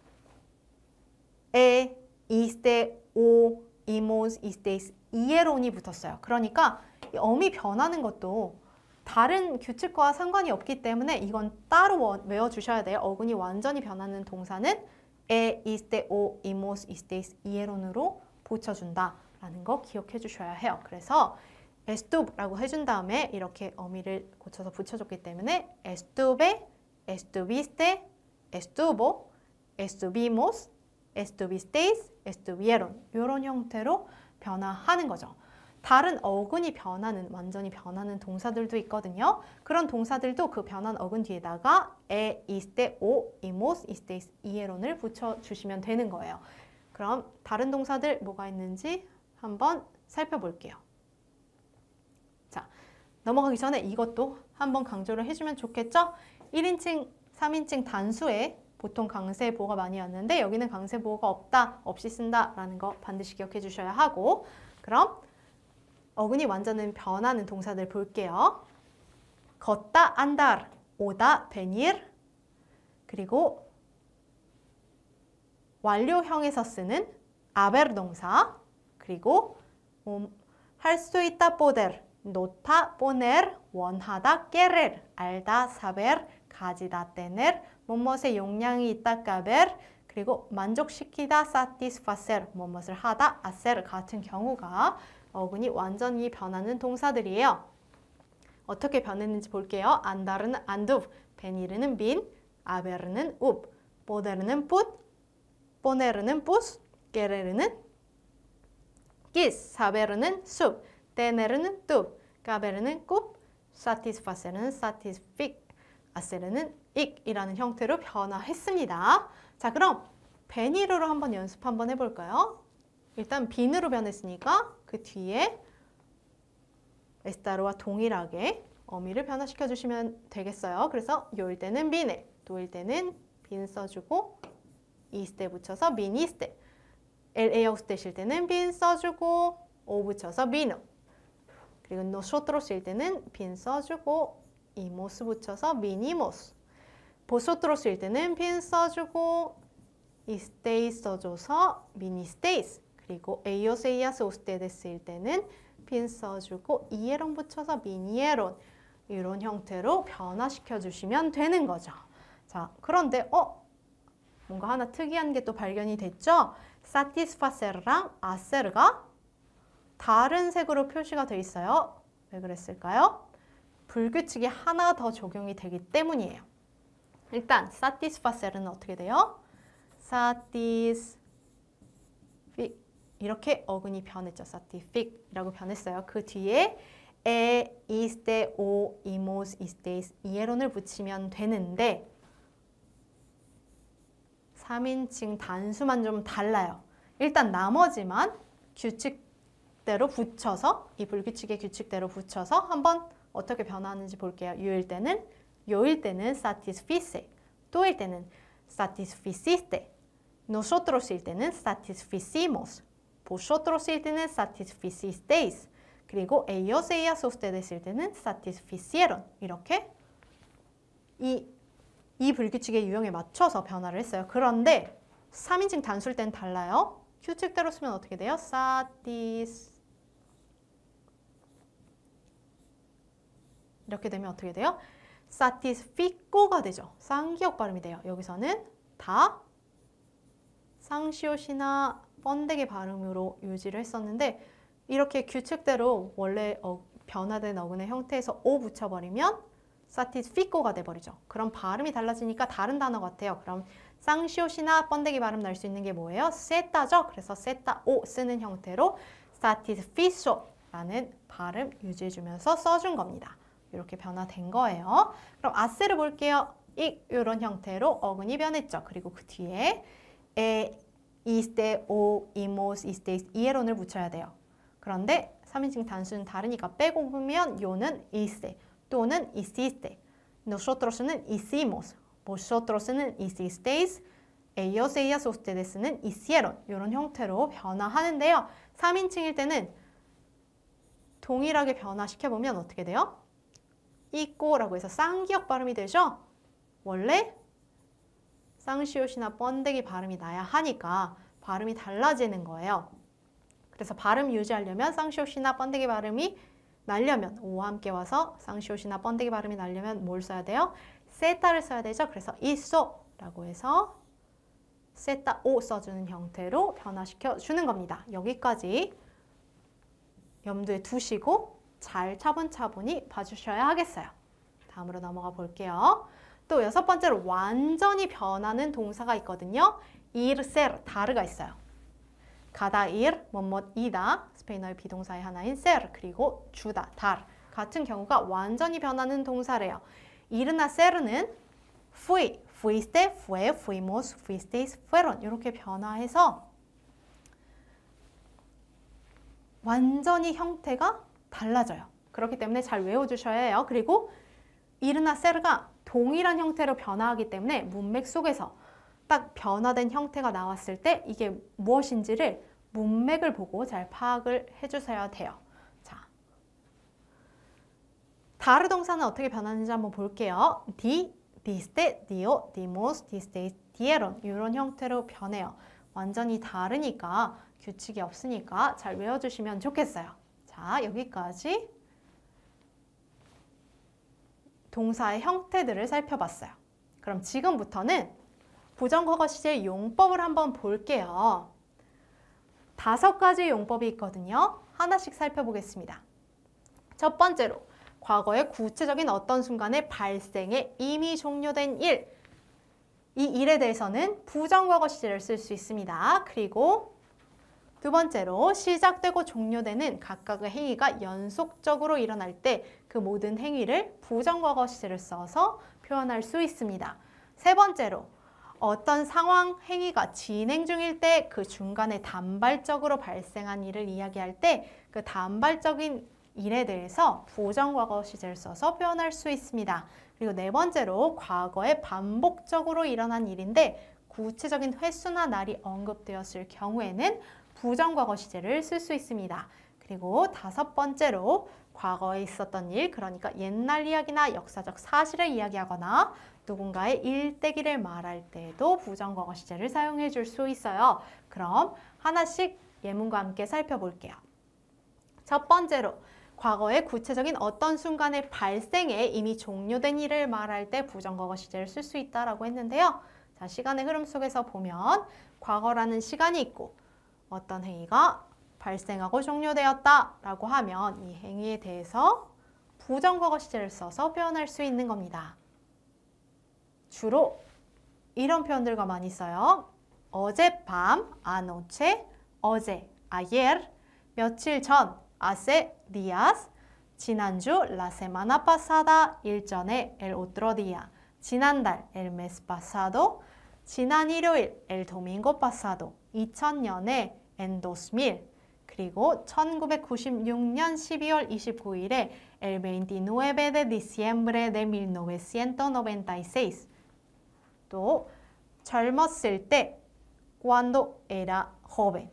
e, iste, o, imos, isteis, 이에론이 붙었어요. 그러니까 이 어미 변하는 것도 다른 규칙과 상관이 없기 때문에 이건 따로 외워주셔야 돼요. 어근이 완전히 변하는 동사는 e, iste, o, imos, isteis, 이에론으로 붙여준다 라는 거 기억해 주셔야 해요. 그래서 estuve라고 해준 다음에 이렇게 어미를 고쳐서 붙여줬기 때문에 estuve, estuviste, estuvo, estuvimos, estuviste, estuvieron 이런 형태로 변화하는 거죠. 다른 어근이 변하는, 완전히 변하는 동사들도 있거든요. 그런 동사들도 그 변한 어근 뒤에다가 este, o, imos, estéis, 이에론을 붙여주시면 되는 거예요. 그럼 다른 동사들 뭐가 있는지 한번 살펴볼게요. 자, 넘어가기 전에 이것도 한번 강조를 해주면 좋겠죠? 1인칭, 3인칭 단수에 보통 강세보호가 많이 왔는데 여기는 강세보호가 없다, 없이 쓴다라는 거 반드시 기억해 주셔야 하고, 그럼 어근이 완전히 변하는 동사들 볼게요. 걷다, andar, 오다, venir, 그리고 완료형에서 쓰는 haber 동사, 그리고 할 수 있다, poder, 놓다, poner, 원하다, querer, 알다, saber, 가지다, tener, 무엇의 용량이 있다, caber, 그리고 만족시키다, satisfacer, 무엇을 하다, hacer 같은 경우가 어근이 완전히 변하는 동사들이에요. 어떻게 변했는지 볼게요. andar는 anduv, venir는 bin, haber는 up, poder는 put, poner는 pus, querer는 quis, saber는 sup, tener는 tuv, caber는 cup, satisfacer는 satisfic, hacer는 i라는 형태로 변화했습니다. 자, 그럼 venir로 한번 연습 한번 해볼까요? 일단 bin으로 변했으니까 그 뒤에 estar와 동일하게 어미를 변화시켜 주시면 되겠어요. 그래서 요일 때는 bin에, 또일 때는 bin 써주고 이스테 붙여서 biniste, LA usted 일 때는 bin 써주고 o 붙여서 vino, 그리고 nosotros일 때는 bin 써주고 imos 붙여서 vinimos, vosotros 일 때는 bin 써주고 estéis 써줘서 vinisteis, 그리고 ellos, ellas, ustedes 일 때는 bin 써주고 이에론 붙여서 vinieron, 이런 형태로 변화시켜 주시면 되는 거죠. 자, 그런데 뭔가 하나 특이한 게 또 발견이 됐죠? satisfacer랑 hacer가 다른 색으로 표시가 돼 있어요. 왜 그랬을까요? 불규칙이 하나 더 적용이 되기 때문이에요. 일단 satisfacer는 어떻게 돼요? satisfic, 이렇게 어근이 변했죠. satisfic이라고 변했어요. 그 뒤에 e, iste, o, imos, estéis, 이에론을 붙이면 되는데 3인칭 단수만 좀 달라요. 일단 나머지만 규칙대로 붙여서, 이 불규칙의 규칙대로 붙여서 한번 어떻게 변화하는지 볼게요. 요일 때는 satisfice, 또일 때는 satisficiste, nosotros 일 때는 satisficimos, vosotros 일 때는 satisficisteis, 그리고 ellos, ellas, ustedes 일 때는 satisficieron, 이렇게 이 불규칙의 유형에 맞춰서 변화를 했어요. 그런데 3인칭 단수일 땐 달라요. 규칙대로 쓰면 어떻게 돼요? 이렇게 되면 어떻게 돼요? satisfico가 되죠. 쌍기역 발음이 돼요. 여기서는 다 쌍시옷이나 번데기 발음으로 유지를 했었는데 이렇게 규칙대로 원래 변화된 어근의 형태에서 o 붙여버리면 satisfico가 돼버리죠. 그럼 발음이 달라지니까 다른 단어 같아요. 그럼 쌍시옷이나 번데기 발음 날 수 있는 게 뭐예요? 세타죠. 그래서 세타 o 쓰는 형태로 satisfico라는 발음 유지해주면서 써준 겁니다. 이렇게 변화된 거예요. 그럼 아세를 볼게요. 이런 형태로 어근이 변했죠. 그리고 그 뒤에 e, iste, o, imos, estéis, 이에론을 붙여야 돼요. 그런데 3인칭 단수는 다르니까 빼고 보면 요는 hice, 또는 hiciste, nosotros는 hicimos, vosotros,는 hicisteis, ellos, ellas, ustedes는 hicieron, 이런 형태로 변화하는데요. 3인칭일 때는 동일하게 변화시켜보면 어떻게 돼요? 이꼬라고 해서 쌍기역 발음이 되죠? 원래 쌍시옷이나 번데기 발음이 나야 하니까 발음이 달라지는 거예요. 그래서 발음 유지하려면 쌍시옷이나 번데기 발음이 날려면 오와 함께 와서 쌍시옷이나 번데기 발음이 날려면 뭘 써야 돼요? 세타를 써야 되죠. 그래서 이소라고 해서 세타 오 써주는 형태로 변화시켜 주는 겁니다. 여기까지 염두에 두시고 잘 차분차분히 봐주셔야 하겠어요. 다음으로 넘어가 볼게요. 또 6번째로 완전히 변하는 동사가 있거든요. ir, ser, 다르가 있어요. 가다, ir, 뭐뭐이다. 스페인어의 비동사의 하나인 ser, 그리고 주다, dar. 같은 경우가 완전히 변하는 동사래요. ir나 ser는 fui, fuiste, fue, fuimos, fuisteis, fueron 이렇게 변화해서 완전히 형태가 달라져요. 그렇기 때문에 잘 외워주셔야 해요. 그리고 ir나 ser가 동일한 형태로 변화하기 때문에 문맥 속에서 딱 변화된 형태가 나왔을 때 이게 무엇인지를 문맥을 보고 잘 파악을 해주셔야 돼요. 자, 다르 동사는 어떻게 변하는지 한번 볼게요. di, diste, dio, dimos, disteis, dieron 이런 형태로 변해요. 완전히 다르니까 규칙이 없으니까 잘 외워주시면 좋겠어요. 자, 여기까지 동사의 형태들을 살펴봤어요. 그럼 지금부터는 부정과거 시제 용법을 한번 볼게요. 5가지 용법이 있거든요. 하나씩 살펴보겠습니다. 첫 번째로 과거의 구체적인 어떤 순간에 발생해 이미 종료된 일. 이 일에 대해서는 부정과거 시제를 쓸 수 있습니다. 그리고 두 번째로 시작되고 종료되는 각각의 행위가 연속적으로 일어날 때 그 모든 행위를 부정과거 시제를 써서 표현할 수 있습니다. 세 번째로 어떤 상황, 행위가 진행 중일 때 그 중간에 단발적으로 발생한 일을 이야기할 때 그 단발적인 일에 대해서 부정과거 시제를 써서 표현할 수 있습니다. 그리고 네 번째로 과거에 반복적으로 일어난 일인데 구체적인 횟수나 날이 언급되었을 경우에는 부정과거 시제를 쓸 수 있습니다. 그리고 5번째로 과거에 있었던 일, 그러니까 옛날 이야기나 역사적 사실을 이야기하거나 누군가의 일대기를 말할 때에도 부정과거 시제를 사용해 줄 수 있어요. 그럼 하나씩 예문과 함께 살펴볼게요. 첫 번째로 과거의 구체적인 어떤 순간에 발생해 이미 종료된 일을 말할 때 부정과거 시제를 쓸 수 있다라고 했는데요. 자, 시간의 흐름 속에서 보면 과거라는 시간이 있고 어떤 행위가 발생하고 종료되었다라고 하면 이 행위에 대해서 부정과거 시제를 써서 표현할 수 있는 겁니다. 주로 이런 표현들과 많이 써요. 어젯밤, anoche, 어제, ayer, 며칠 전, hace días, 지난주, la semana pasada, 일전에, el otro día, 지난달, el mes pasado, 지난 일요일, el domingo pasado, 2000년에, en 2000, 그리고 1996년 12월 29일에 el 29 de diciembre de 1996. 또 젊었을 때 cuando era joven.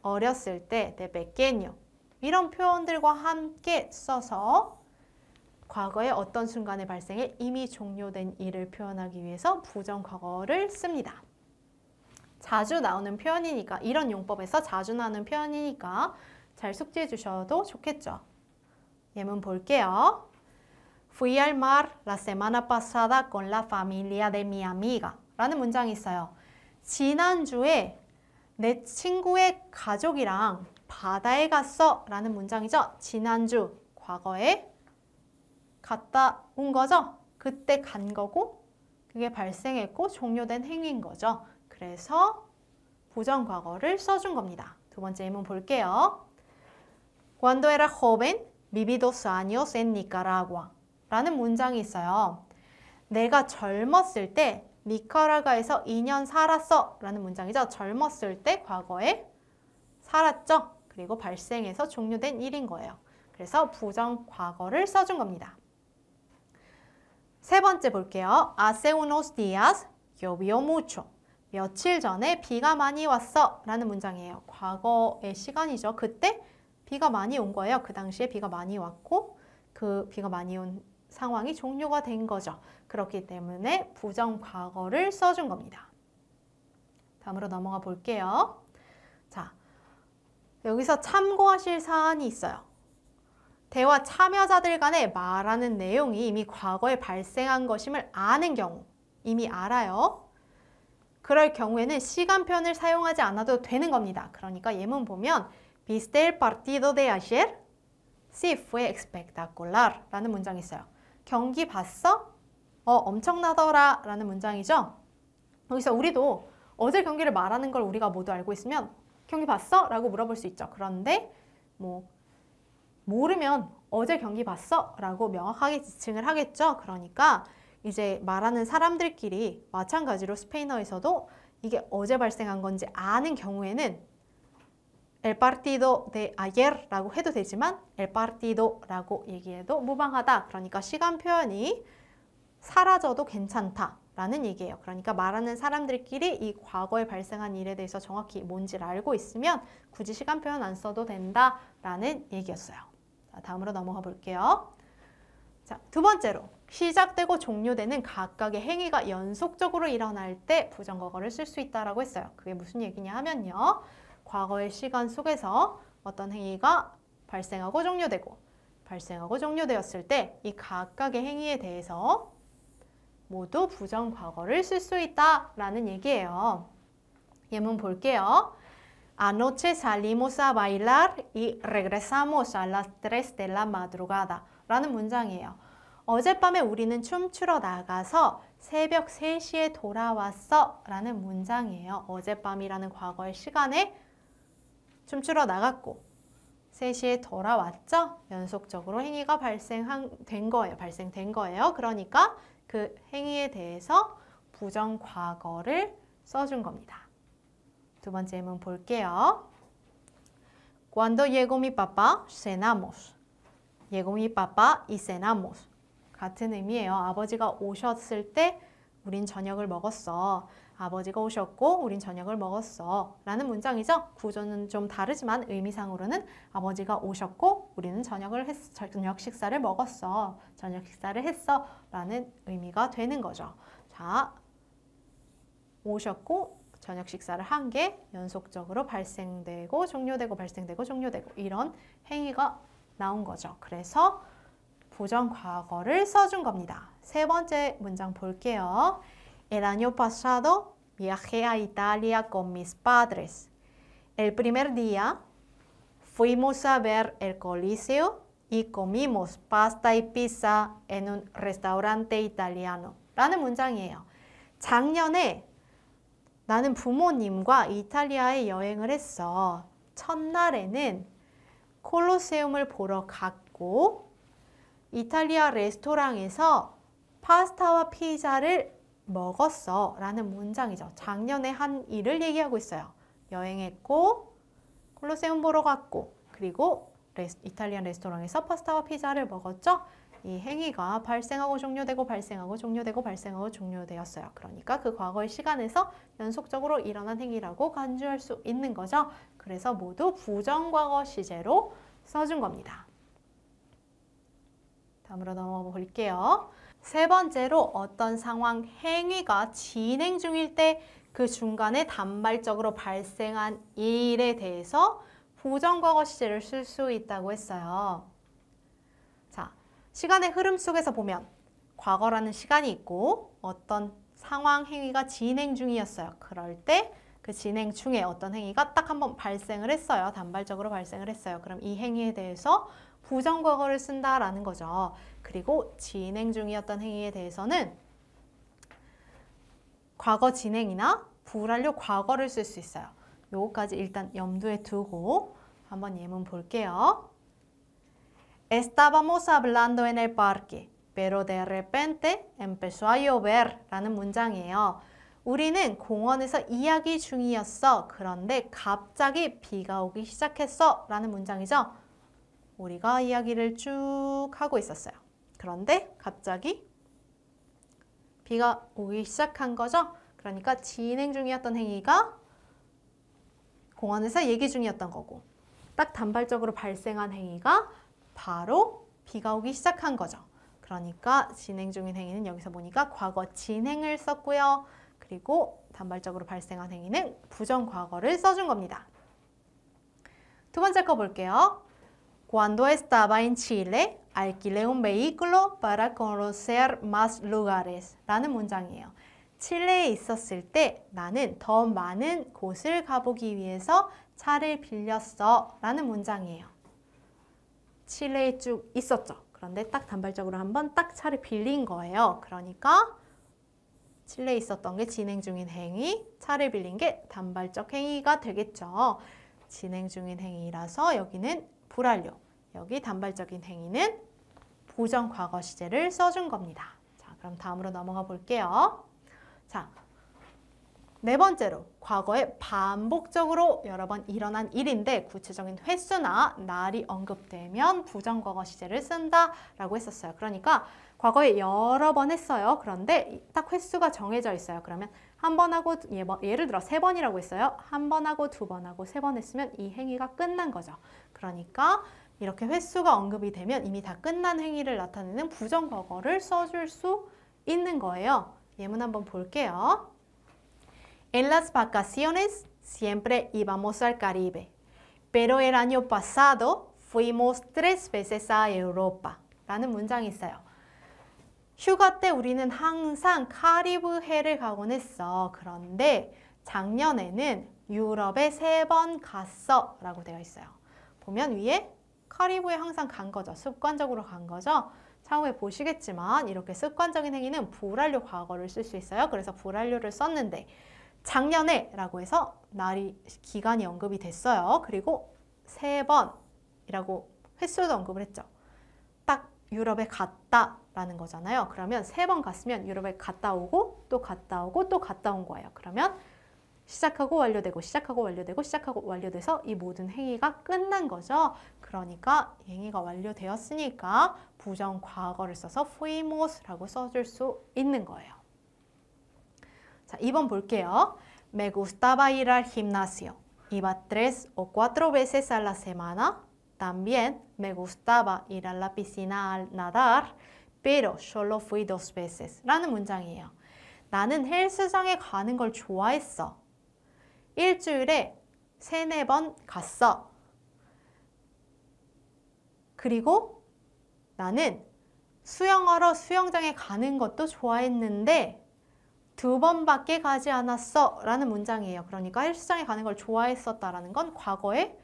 어렸을 때 de pequeño. 이런 표현들과 함께 써서 과거의 어떤 순간에 발생해 이미 종료된 일을 표현하기 위해서 부정과거를 씁니다. 자주 나오는 표현이니까 이런 용법에서 자주 나오는 표현이니까 잘 숙지해 주셔도 좋겠죠. 예문 볼게요. Fui al mar la semana pasada con la familia de mi amiga 라는 문장이 있어요. 지난주에 내 친구의 가족이랑 바다에 갔어 라는 문장이죠. 지난주, 과거에 갔다 온 거죠. 그때 간 거고 그게 발생했고 종료된 행위인 거죠. 그래서 부정과거를 써준 겁니다. 두 번째 예문 볼게요. Cuando era joven, viví 2 años en Nicaragua 라는 문장이 있어요. 내가 젊었을 때 니카라과에서 2년 살았어 라는 문장이죠. 젊었을 때 과거에 살았죠. 그리고 발생해서 종료된 일인 거예요. 그래서 부정과거를 써준 겁니다. 세 번째 볼게요. Hace unos días llovió mucho. 며칠 전에 비가 많이 왔어 라는 문장이에요. 과거의 시간이죠. 그때 비가 많이 온 거예요. 그 당시에 비가 많이 왔고 그 비가 많이 온 상황이 종료가 된 거죠. 그렇기 때문에 부정과거를 써준 겁니다. 다음으로 넘어가 볼게요. 자, 여기서 참고하실 사안이 있어요. 대화 참여자들 간에 말하는 내용이 이미 과거에 발생한 것임을 아는 경우, 이미 알아요. 그럴 경우에는 시간편을 사용하지 않아도 되는 겁니다. 그러니까 예문 보면 ¿Viste el partido de ayer? Sí, fue espectacular 라는 문장이 있어요. 경기 봤어? 엄청나더라 라는 문장이죠. 여기서 우리도 어제 경기를 말하는 걸 우리가 모두 알고 있으면 경기 봤어? 라고 물어볼 수 있죠. 그런데 뭐 모르면 어제 경기 봤어? 라고 명확하게 지칭을 하겠죠. 그러니까 이제 말하는 사람들끼리 마찬가지로 스페인어에서도 이게 어제 발생한 건지 아는 경우에는 El partido de ayer 라고 해도 되지만 El partido 라고 얘기해도 무방하다. 그러니까 시간 표현이 사라져도 괜찮다 라는 얘기예요. 그러니까 말하는 사람들끼리 이 과거에 발생한 일에 대해서 정확히 뭔지를 알고 있으면 굳이 시간 표현 안 써도 된다 라는 얘기였어요. 자, 다음으로 넘어가 볼게요. 자, 두 번째로 시작되고 종료되는 각각의 행위가 연속적으로 일어날 때 부정과거를 쓸 수 있다라고 했어요. 그게 무슨 얘기냐 하면요. 과거의 시간 속에서 어떤 행위가 발생하고 종료되었을 때 이 각각의 행위에 대해서 모두 부정과거를 쓸 수 있다라는 얘기예요. 예문 볼게요. Anoche salimos a bailar y regresamos a las 3 de la madrugada 라는 문장이에요. 어젯밤에 우리는 춤추러 나가서 새벽 3시에 돌아왔어 라는 문장이에요. 어젯밤이라는 과거의 시간에 춤추러 나갔고 3시에 돌아왔죠? 연속적으로 행위가 발생된 거예요. 그러니까 그 행위에 대해서 부정과거를 써준 겁니다. 두 번째 예문 볼게요. Cuando llegó mi papá, cenamos. Llegó mi papá y cenamos. 같은 의미예요. 아버지가 오셨을 때 우린 저녁을 먹었어. 아버지가 오셨고 우린 저녁을 먹었어. 라는 문장이죠. 구조는 좀 다르지만 의미상으로는 아버지가 오셨고 우리는 저녁 식사를 먹었어. 저녁 식사를 했어. 라는 의미가 되는 거죠. 자, 오셨고 저녁 식사를 한 게 연속적으로 발생되고 종료되고 발생되고 종료되고 이런 행위가 나온 거죠. 그래서 부정과거를 써준 겁니다. 세 번째 문장 볼게요. El año pasado viajé a Italia con mis padres. El primer día fuimos a ver el Coliseo y comimos pasta y pizza en un restaurante italiano. 라는 문장이에요. 작년에 나는 부모님과 이탈리아에 여행을 했어. 첫날에는 콜로세움을 보러 갔고 이탈리아 레스토랑에서 파스타와 피자를 먹었어 라는 문장이죠. 작년에 한 일을 얘기하고 있어요. 여행했고 콜로세움 보러 갔고 그리고 이탈리안 레스토랑에서 파스타와 피자를 먹었죠. 이 행위가 발생하고 종료되고 발생하고 종료되고 발생하고 종료되었어요. 그러니까 그 과거의 시간에서 연속적으로 일어난 행위라고 간주할 수 있는 거죠. 그래서 모두 부정과거 시제로 써준 겁니다. 다음으로 넘어가 볼게요. 세 번째로 어떤 상황, 행위가 진행 중일 때 그 중간에 단발적으로 발생한 일에 대해서 부정과거 시제를 쓸 수 있다고 했어요. 자, 시간의 흐름 속에서 보면 과거라는 시간이 있고 어떤 상황, 행위가 진행 중이었어요. 그럴 때 그 진행 중에 어떤 행위가 딱 한번 발생을 했어요. 단발적으로 발생을 했어요. 그럼 이 행위에 대해서 부정과거를 쓴다라는 거죠. 그리고 진행 중이었던 행위에 대해서는 과거 진행이나 불완료 과거를 쓸 수 있어요. 요거까지 일단 염두에 두고 한번 예문 볼게요. Estábamos hablando en el parque, pero de repente empezó a llover 라는 문장이에요. 우리는 공원에서 이야기 중이었어. 그런데 갑자기 비가 오기 시작했어. 라는 문장이죠. 우리가 이야기를 쭉 하고 있었어요. 그런데 갑자기 비가 오기 시작한 거죠. 그러니까 진행 중이었던 행위가 공원에서 얘기 중이었던 거고 딱 단발적으로 발생한 행위가 바로 비가 오기 시작한 거죠. 그러니까 진행 중인 행위는 여기서 보니까 과거 진행을 썼고요. 그리고 단발적으로 발생한 행위는 부정과거를 써준 겁니다. 두 번째 거 볼게요. Cuando estaba en Chile, alquilé un vehículo para conocer más lugares 라는 문장이에요. 칠레에 있었을 때 나는 더 많은 곳을 가보기 위해서 차를 빌렸어 라는 문장이에요. 칠레에 쭉 있었죠. 그런데 딱 단발적으로 한번 딱 차를 빌린 거예요. 그러니까 실내에 있었던 게 진행 중인 행위, 차를 빌린 게 단발적 행위가 되겠죠. 진행 중인 행위라서 여기는 불완료, 여기 단발적인 행위는 부정과거 시제를 써준 겁니다. 자, 그럼 다음으로 넘어가 볼게요. 자, 네 번째로 과거에 반복적으로 여러 번 일어난 일인데 구체적인 횟수나 날이 언급되면 부정과거 시제를 쓴다라고 했었어요. 그러니까 과거에 여러 번 했어요. 그런데 딱 횟수가 정해져 있어요. 그러면 한 번 하고 예를 들어 3번이라고 했어요. 한 번 하고 2번 하고 3번 했으면 이 행위가 끝난 거죠. 그러니까 이렇게 횟수가 언급이 되면 이미 다 끝난 행위를 나타내는 부정과거를 써줄 수 있는 거예요. 예문 한번 볼게요. En las vacaciones siempre íbamos al Caribe, pero el año pasado fuimos 3 veces a Europa. 라는 문장이 있어요. 휴가 때 우리는 항상 카리브해를 가곤 했어. 그런데 작년에는 유럽에 3번 갔어 라고 되어 있어요. 보면 위에 카리브해 항상 간 거죠. 습관적으로 간 거죠. 차후에 보시겠지만 이렇게 습관적인 행위는 불완료 과거를 쓸 수 있어요. 그래서 불완료를 썼는데 작년에 라고 해서 기간이 언급이 됐어요. 그리고 3번이라고 횟수도 언급을 했죠. 딱 유럽에 갔다 라는 거잖아요. 그러면 3번 갔으면 유럽에 갔다 오고 또 갔다 오고 또 갔다 온 거예요. 그러면 시작하고 완료되고 시작하고 완료되고 시작하고 완료돼서 이 모든 행위가 끝난 거죠. 그러니까 행위가 완료되었으니까 부정 과거를 써서 fuimos라고 써줄 수 있는 거예요. 자, 2번 볼게요. Me gustaba ir al gimnasio. Iba 3 o 4 veces a la semana. También me gustaba ir a la piscina a nadar, pero solo fui 2 veces. 라는 문장이에요. 나는 헬스장에 가는 걸 좋아했어. 일주일에 3, 4번 갔어. 그리고 나는 수영하러 수영장에 가는 것도 좋아했는데 2번밖에 가지 않았어 라는 문장이에요. 그러니까 헬스장에 가는 걸 좋아했었다라는 건 과거에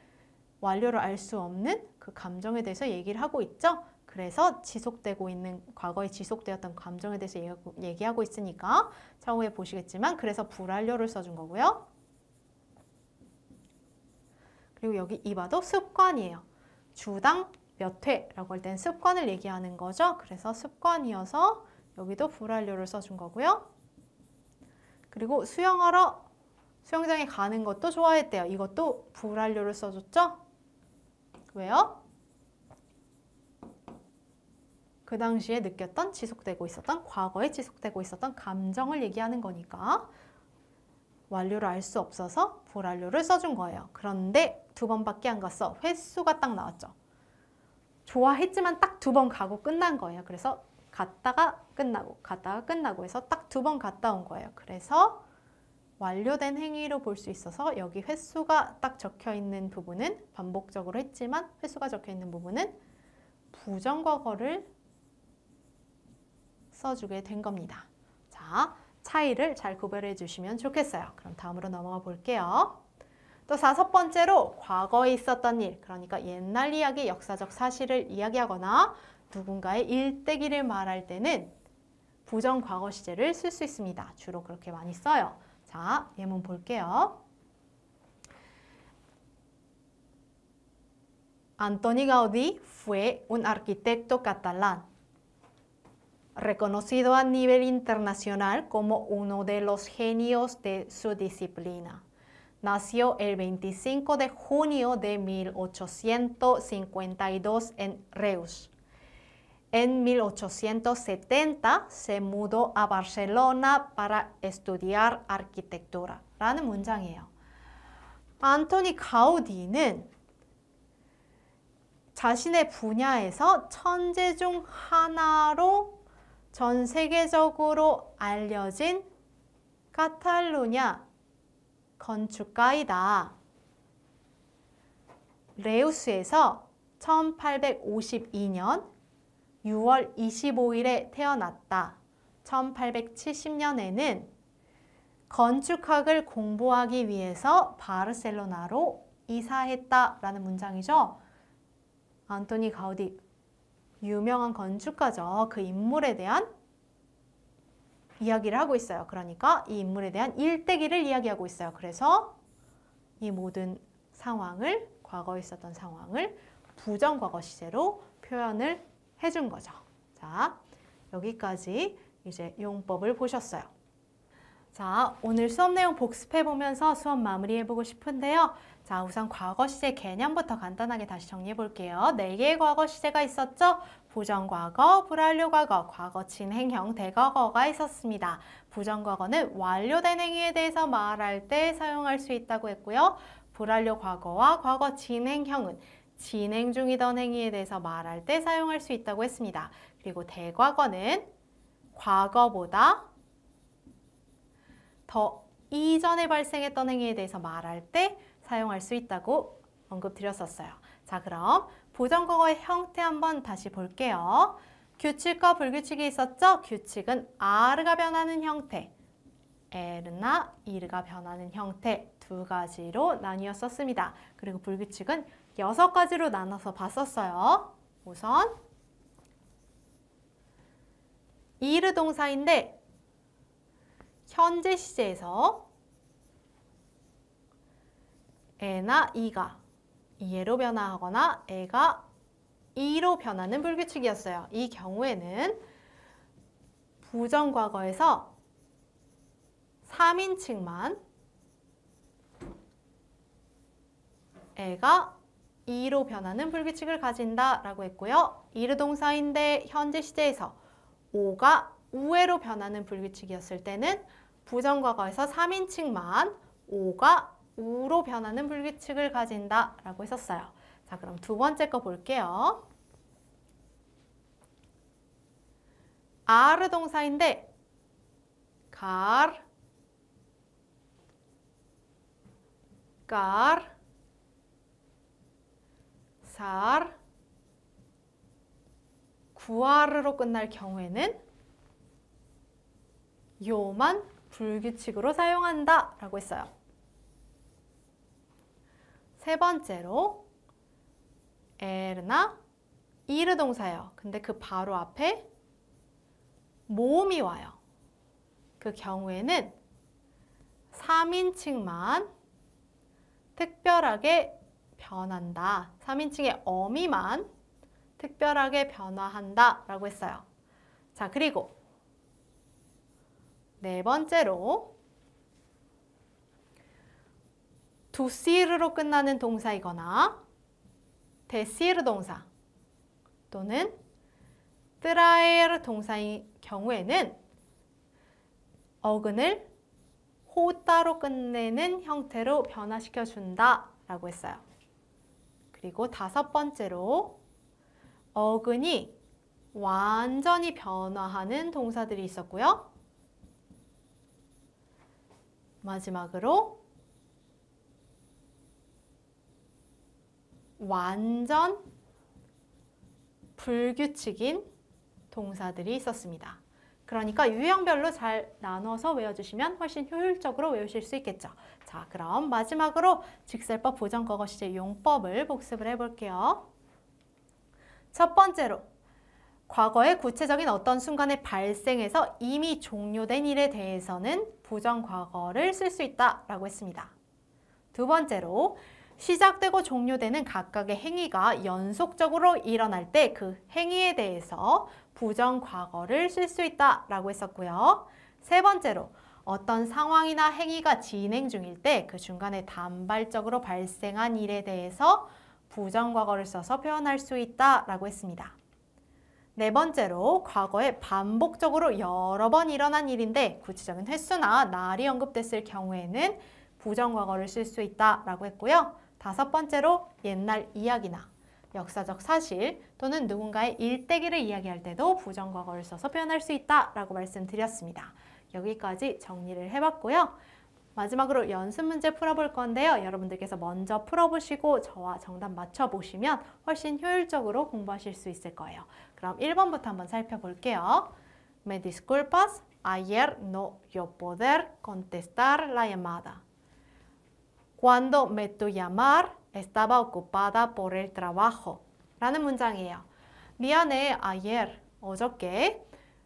완료를 알 수 없는 그 감정에 대해서 얘기를 하고 있죠. 그래서 지속되고 있는 과거에 지속되었던 감정에 대해서 얘기하고 있으니까 차후에 보시겠지만 그래서 불완료를 써준 거고요. 그리고 여기 이봐도 습관이에요. 주당 몇 회라고 할 때는 습관을 얘기하는 거죠. 그래서 습관이어서 여기도 불완료를 써준 거고요. 그리고 수영하러 수영장에 가는 것도 좋아했대요. 이것도 불완료를 써줬죠? 왜요? 그 당시에 느꼈던 지속되고 있었던 과거에 지속되고 있었던 감정을 얘기하는 거니까 완료를 알 수 없어서 불완료를 써준 거예요. 그런데 2번밖에 안 갔어. 횟수가 딱 나왔죠. 좋아했지만 딱 2번 가고 끝난 거예요. 그래서 갔다가 끝나고 해서 딱 2번 갔다 온 거예요. 그래서 완료된 행위로 볼 수 있어서 여기 횟수가 딱 적혀 있는 부분은 반복적으로 했지만 횟수가 적혀 있는 부분은 부정과거를 써주게 된 겁니다. 자, 차이를 잘 구별해 주시면 좋겠어요. 그럼 다음으로 넘어가 볼게요. 또 5번째로 과거에 있었던 일, 그러니까 옛날 이야기, 역사적 사실을 이야기하거나 누군가의 일대기를 말할 때는 부정과거 시제를 쓸 수 있습니다. 주로 그렇게 많이 써요. 자, 예문 볼게요. Antoni Gaudí fue un arquitecto catalán, reconocido a nivel internacional como uno de los genios de su disciplina. Nació el 25 de junio de 1852 en Reus. En 1870 se mudó a Barcelona para estudiar arquitectura. 라는 문장이에요. 안토니 가우디는 자신의 분야에서 천재 중 하나로 전 세계적으로 알려진 카탈루냐 건축가이다. 레우스에서 1852년 6월 25일에 태어났다. 1870년에는 건축학을 공부하기 위해서 바르셀로나로 이사했다라는 문장이죠. 안토니 가우디, 유명한 건축가죠. 그 인물에 대한 이야기를 하고 있어요. 그러니까 이 인물에 대한 일대기를 이야기하고 있어요. 그래서 이 모든 상황을, 과거에 있었던 상황을 부정과거 시제로 표현을 해준 거죠. 자, 여기까지 이제 용법을 보셨어요. 자, 오늘 수업 내용 복습해보면서 수업 마무리해보고 싶은데요. 자, 우선 과거 시제 개념부터 간단하게 다시 정리해 볼게요. 4개의 과거 시제가 있었죠? 부정과거, 불완료 과거, 과거 진행형 대과거가 있었습니다. 부정과거는 완료된 행위에 대해서 말할 때 사용할 수 있다고 했고요. 불완료 과거와 과거 진행형은 진행 중이던 행위에 대해서 말할 때 사용할 수 있다고 했습니다. 그리고 대과거는 과거보다 더 이전에 발생했던 행위에 대해서 말할 때 사용할 수 있다고 언급드렸었어요. 자, 그럼 부정과거의 형태 한번 다시 볼게요. 규칙과 불규칙이 있었죠? 규칙은 아르가 변하는 형태, 에르나 이르가 변하는 형태 두 가지로 나뉘었었습니다. 그리고 불규칙은 6가지로 나눠서 봤었어요. 우선 이르 동사인데 현재 시제에서 에나 이가 이에로 변화하거나 에가 이로 변하는 불규칙이었어요. 이 경우에는 부정과거에서 3인칭만 에가 이로 변하는 불규칙을 가진다라고 했고요. 이르 동사인데 현재 시제에서 오가 우에로 변하는 불규칙이었을 때는 부정과거에서 3인칭만 오가 우로 변하는 불규칙을 가진다라고 했었어요. 자, 그럼 두 번째 거 볼게요. 아르 동사인데 갈, 살, 구아르로 끝날 경우에는 요만 불규칙으로 사용한다 라고 했어요. 세 번째로 에르나 이르 동사예요. 근데 그 바로 앞에 모음이 와요. 그 경우에는 3인칭만 특별하게 변한다. 3인칭의 어미만 특별하게 변화한다 라고 했어요. 자, 그리고 네 번째로 두시르로 끝나는 동사이거나 데시르 동사 또는 트라에르 동사인 경우에는 어근을 호따로 끝내는 형태로 변화시켜 준다 라고 했어요. 그리고 다섯 번째로 어근이 완전히 변화하는 동사들이 있었고요. 마지막으로 완전 불규칙인 동사들이 있었습니다. 그러니까 유형별로 잘 나눠서 외워주시면 훨씬 효율적으로 외우실 수 있겠죠. 자, 그럼 마지막으로 직설법 부정과거 시제 용법을 복습을 해볼게요. 첫 번째로 과거의 구체적인 어떤 순간에 발생해서 이미 종료된 일에 대해서는 부정과거를 쓸 수 있다라고 했습니다. 두 번째로 시작되고 종료되는 각각의 행위가 연속적으로 일어날 때 그 행위에 대해서 부정과거를 쓸 수 있다라고 했었고요. 세 번째로 어떤 상황이나 행위가 진행 중일 때 그 중간에 단발적으로 발생한 일에 대해서 부정과거를 써서 표현할 수 있다라고 했습니다. 네 번째로 과거에 반복적으로 여러 번 일어난 일인데 구체적인 횟수나 날이 언급됐을 경우에는 부정과거를 쓸 수 있다라고 했고요. 다섯 번째로 옛날 이야기나 역사적 사실 또는 누군가의 일대기를 이야기할 때도 부정과거를 써서 표현할 수 있다라고 말씀드렸습니다. 여기까지 정리를 해봤고요. 마지막으로 연습 문제 풀어볼 건데요. 여러분들께서 먼저 풀어보시고 저와 정답 맞춰보시면 훨씬 효율적으로 공부하실 수 있을 거예요. 그럼 1번부터 한번 살펴볼게요. Me disculpas, ayer no yo poder contestar la llamada. Cuando me tu llamar, estaba ocupada por el trabajo. 라는 문장이에요. 미안해, ayer, 어저께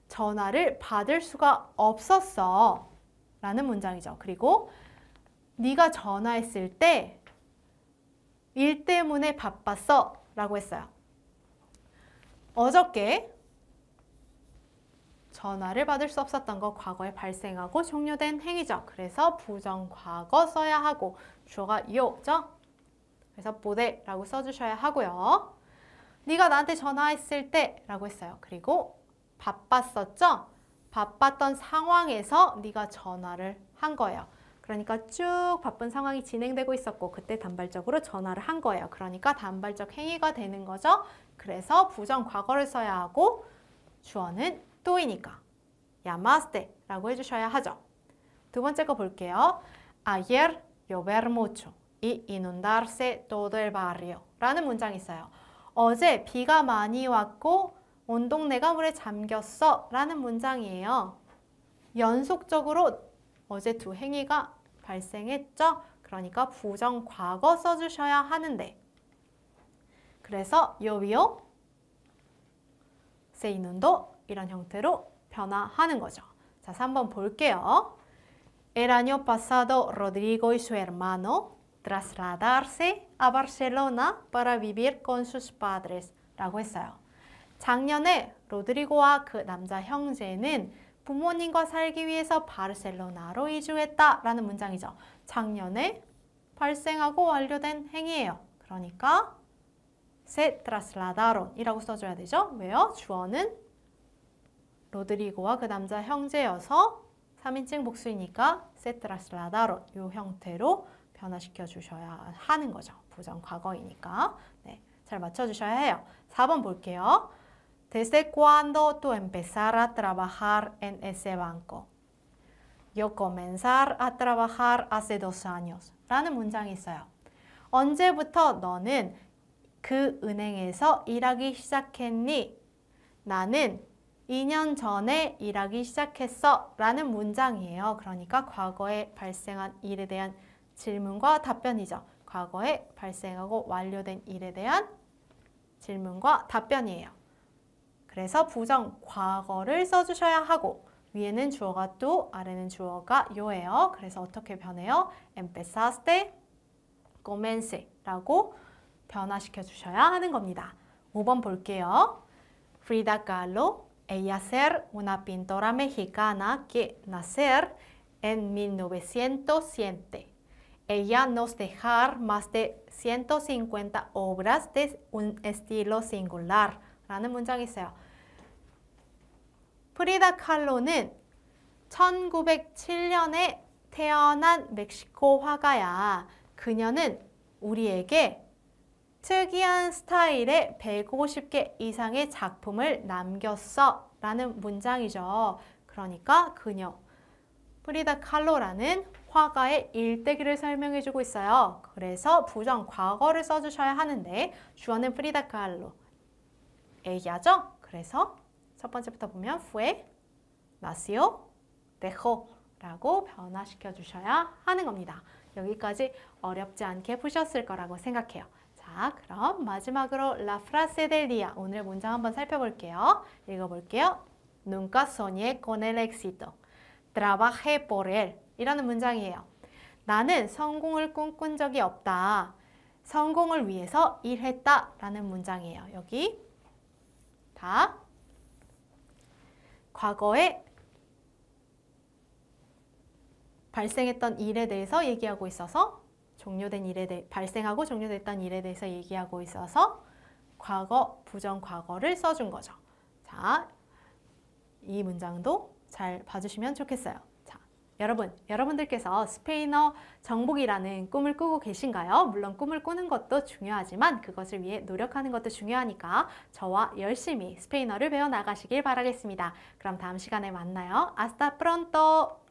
전화를 받을 수가 없었어 라는 문장이죠. 그리고 네가 전화했을 때 일 때문에 바빴어 라고 했어요. 어저께 전화를 받을 수 없었던 거 과거에 발생하고 종료된 행위죠. 그래서 부정과거 써야 하고 주어가 요죠. 그래서 보대라고 써주셔야 하고요. 네가 나한테 전화했을 때 라고 했어요. 그리고 바빴었죠? 바빴던 상황에서 네가 전화를 한 거예요. 그러니까 쭉 바쁜 상황이 진행되고 있었고 그때 단발적으로 전화를 한 거예요. 그러니까 단발적 행위가 되는 거죠. 그래서 부정과거를 써야 하고 주어는 또이니까 llamaste라고 해주셔야 하죠. 두 번째 거 볼게요. Ayer llover mucho y inundarse todo el barrio 라는 문장이 있어요. 어제 비가 많이 왔고 온 동네가 물에 잠겼어 라는 문장이에요. 연속적으로 어제 두 행위가 발생했죠. 그러니까 부정과거 써주셔야 하는데 그래서 llovió, se inundó 이런 형태로 변화하는 거죠. 자, 3번 볼게요. El año pasado Rodrigo y su hermano trasladarse a Barcelona para vivir con sus padres 라고 했어요. 작년에 로드리고와 그 남자 형제는 부모님과 살기 위해서 바르셀로나로 이주했다 라는 문장이죠. 작년에 발생하고 완료된 행위예요. 그러니까 se trasladaron 이라고 써줘야 되죠. 왜요? 주어는 로드리고와 그 남자 형제여서 3인칭 복수이니까 se trasladaron 이 형태로 변화시켜 주셔야 하는 거죠. 부정 과거이니까. 네, 잘 맞춰주셔야 해요. 4번 볼게요. ¿Desde cuándo tú empezar a trabajar en ese banco? Yo comenzar a trabajar hace 2 años 라는 문장이 있어요. 언제부터 너는 그 은행에서 일하기 시작했니? 나는 2년 전에 일하기 시작했어 라는 문장이에요. 그러니까 과거에 발생한 일에 대한 질문과 답변이죠. 과거에 발생하고 완료된 일에 대한 질문과 답변이에요. 그래서 부정 과거를 써주셔야 하고 위에는 주어가 tú, 아래는 주어가 yo예요. 그래서 어떻게 변해요? empezaste, comencé 라고 변화시켜 주셔야 하는 겁니다. 5번 볼게요. Frida Kahlo, ella ser una pintora mexicana que nacer en 1907. Ella nos dejar más de 150 obras de un estilo singular 라는 문장이 있어요. 프리다 칼로는 1907년에 태어난 멕시코 화가야. 그녀는 우리에게 특이한 스타일의 150개 이상의 작품을 남겼어 라는 문장이죠. 그러니까 그녀, 프리다 칼로라는 화가의 일대기를 설명해주고 있어요. 그래서 부정 과거를 써주셔야 하는데 주어는 프리다 칼로, ella죠. 그래서 첫 번째부터 보면 fue, nació, dejó 라고 변화시켜 주셔야 하는 겁니다. 여기까지 어렵지 않게 푸셨을 거라고 생각해요. 자, 그럼 마지막으로 la frase del día, 오늘 문장 한번 살펴볼게요. 읽어볼게요. Nunca soñé con el éxito. Trabajé por él. 이라는 문장이에요. 나는 성공을 꿈꾼 적이 없다. 성공을 위해서 일했다. 라는 문장이에요. 여기 다 과거에 발생했던 일에 대해서 얘기하고 있어서 종료된 일에 대해 발생하고 종료됐던 일에 대해서 얘기하고 있어서 과거, 부정 과거를 써준 거죠. 자, 이 문장도 잘 봐주시면 좋겠어요. 자, 여러분들께서 스페인어 정복이라는 꿈을 꾸고 계신가요? 물론 꿈을 꾸는 것도 중요하지만 그것을 위해 노력하는 것도 중요하니까 저와 열심히 스페인어를 배워나가시길 바라겠습니다. 그럼 다음 시간에 만나요. Hasta pronto!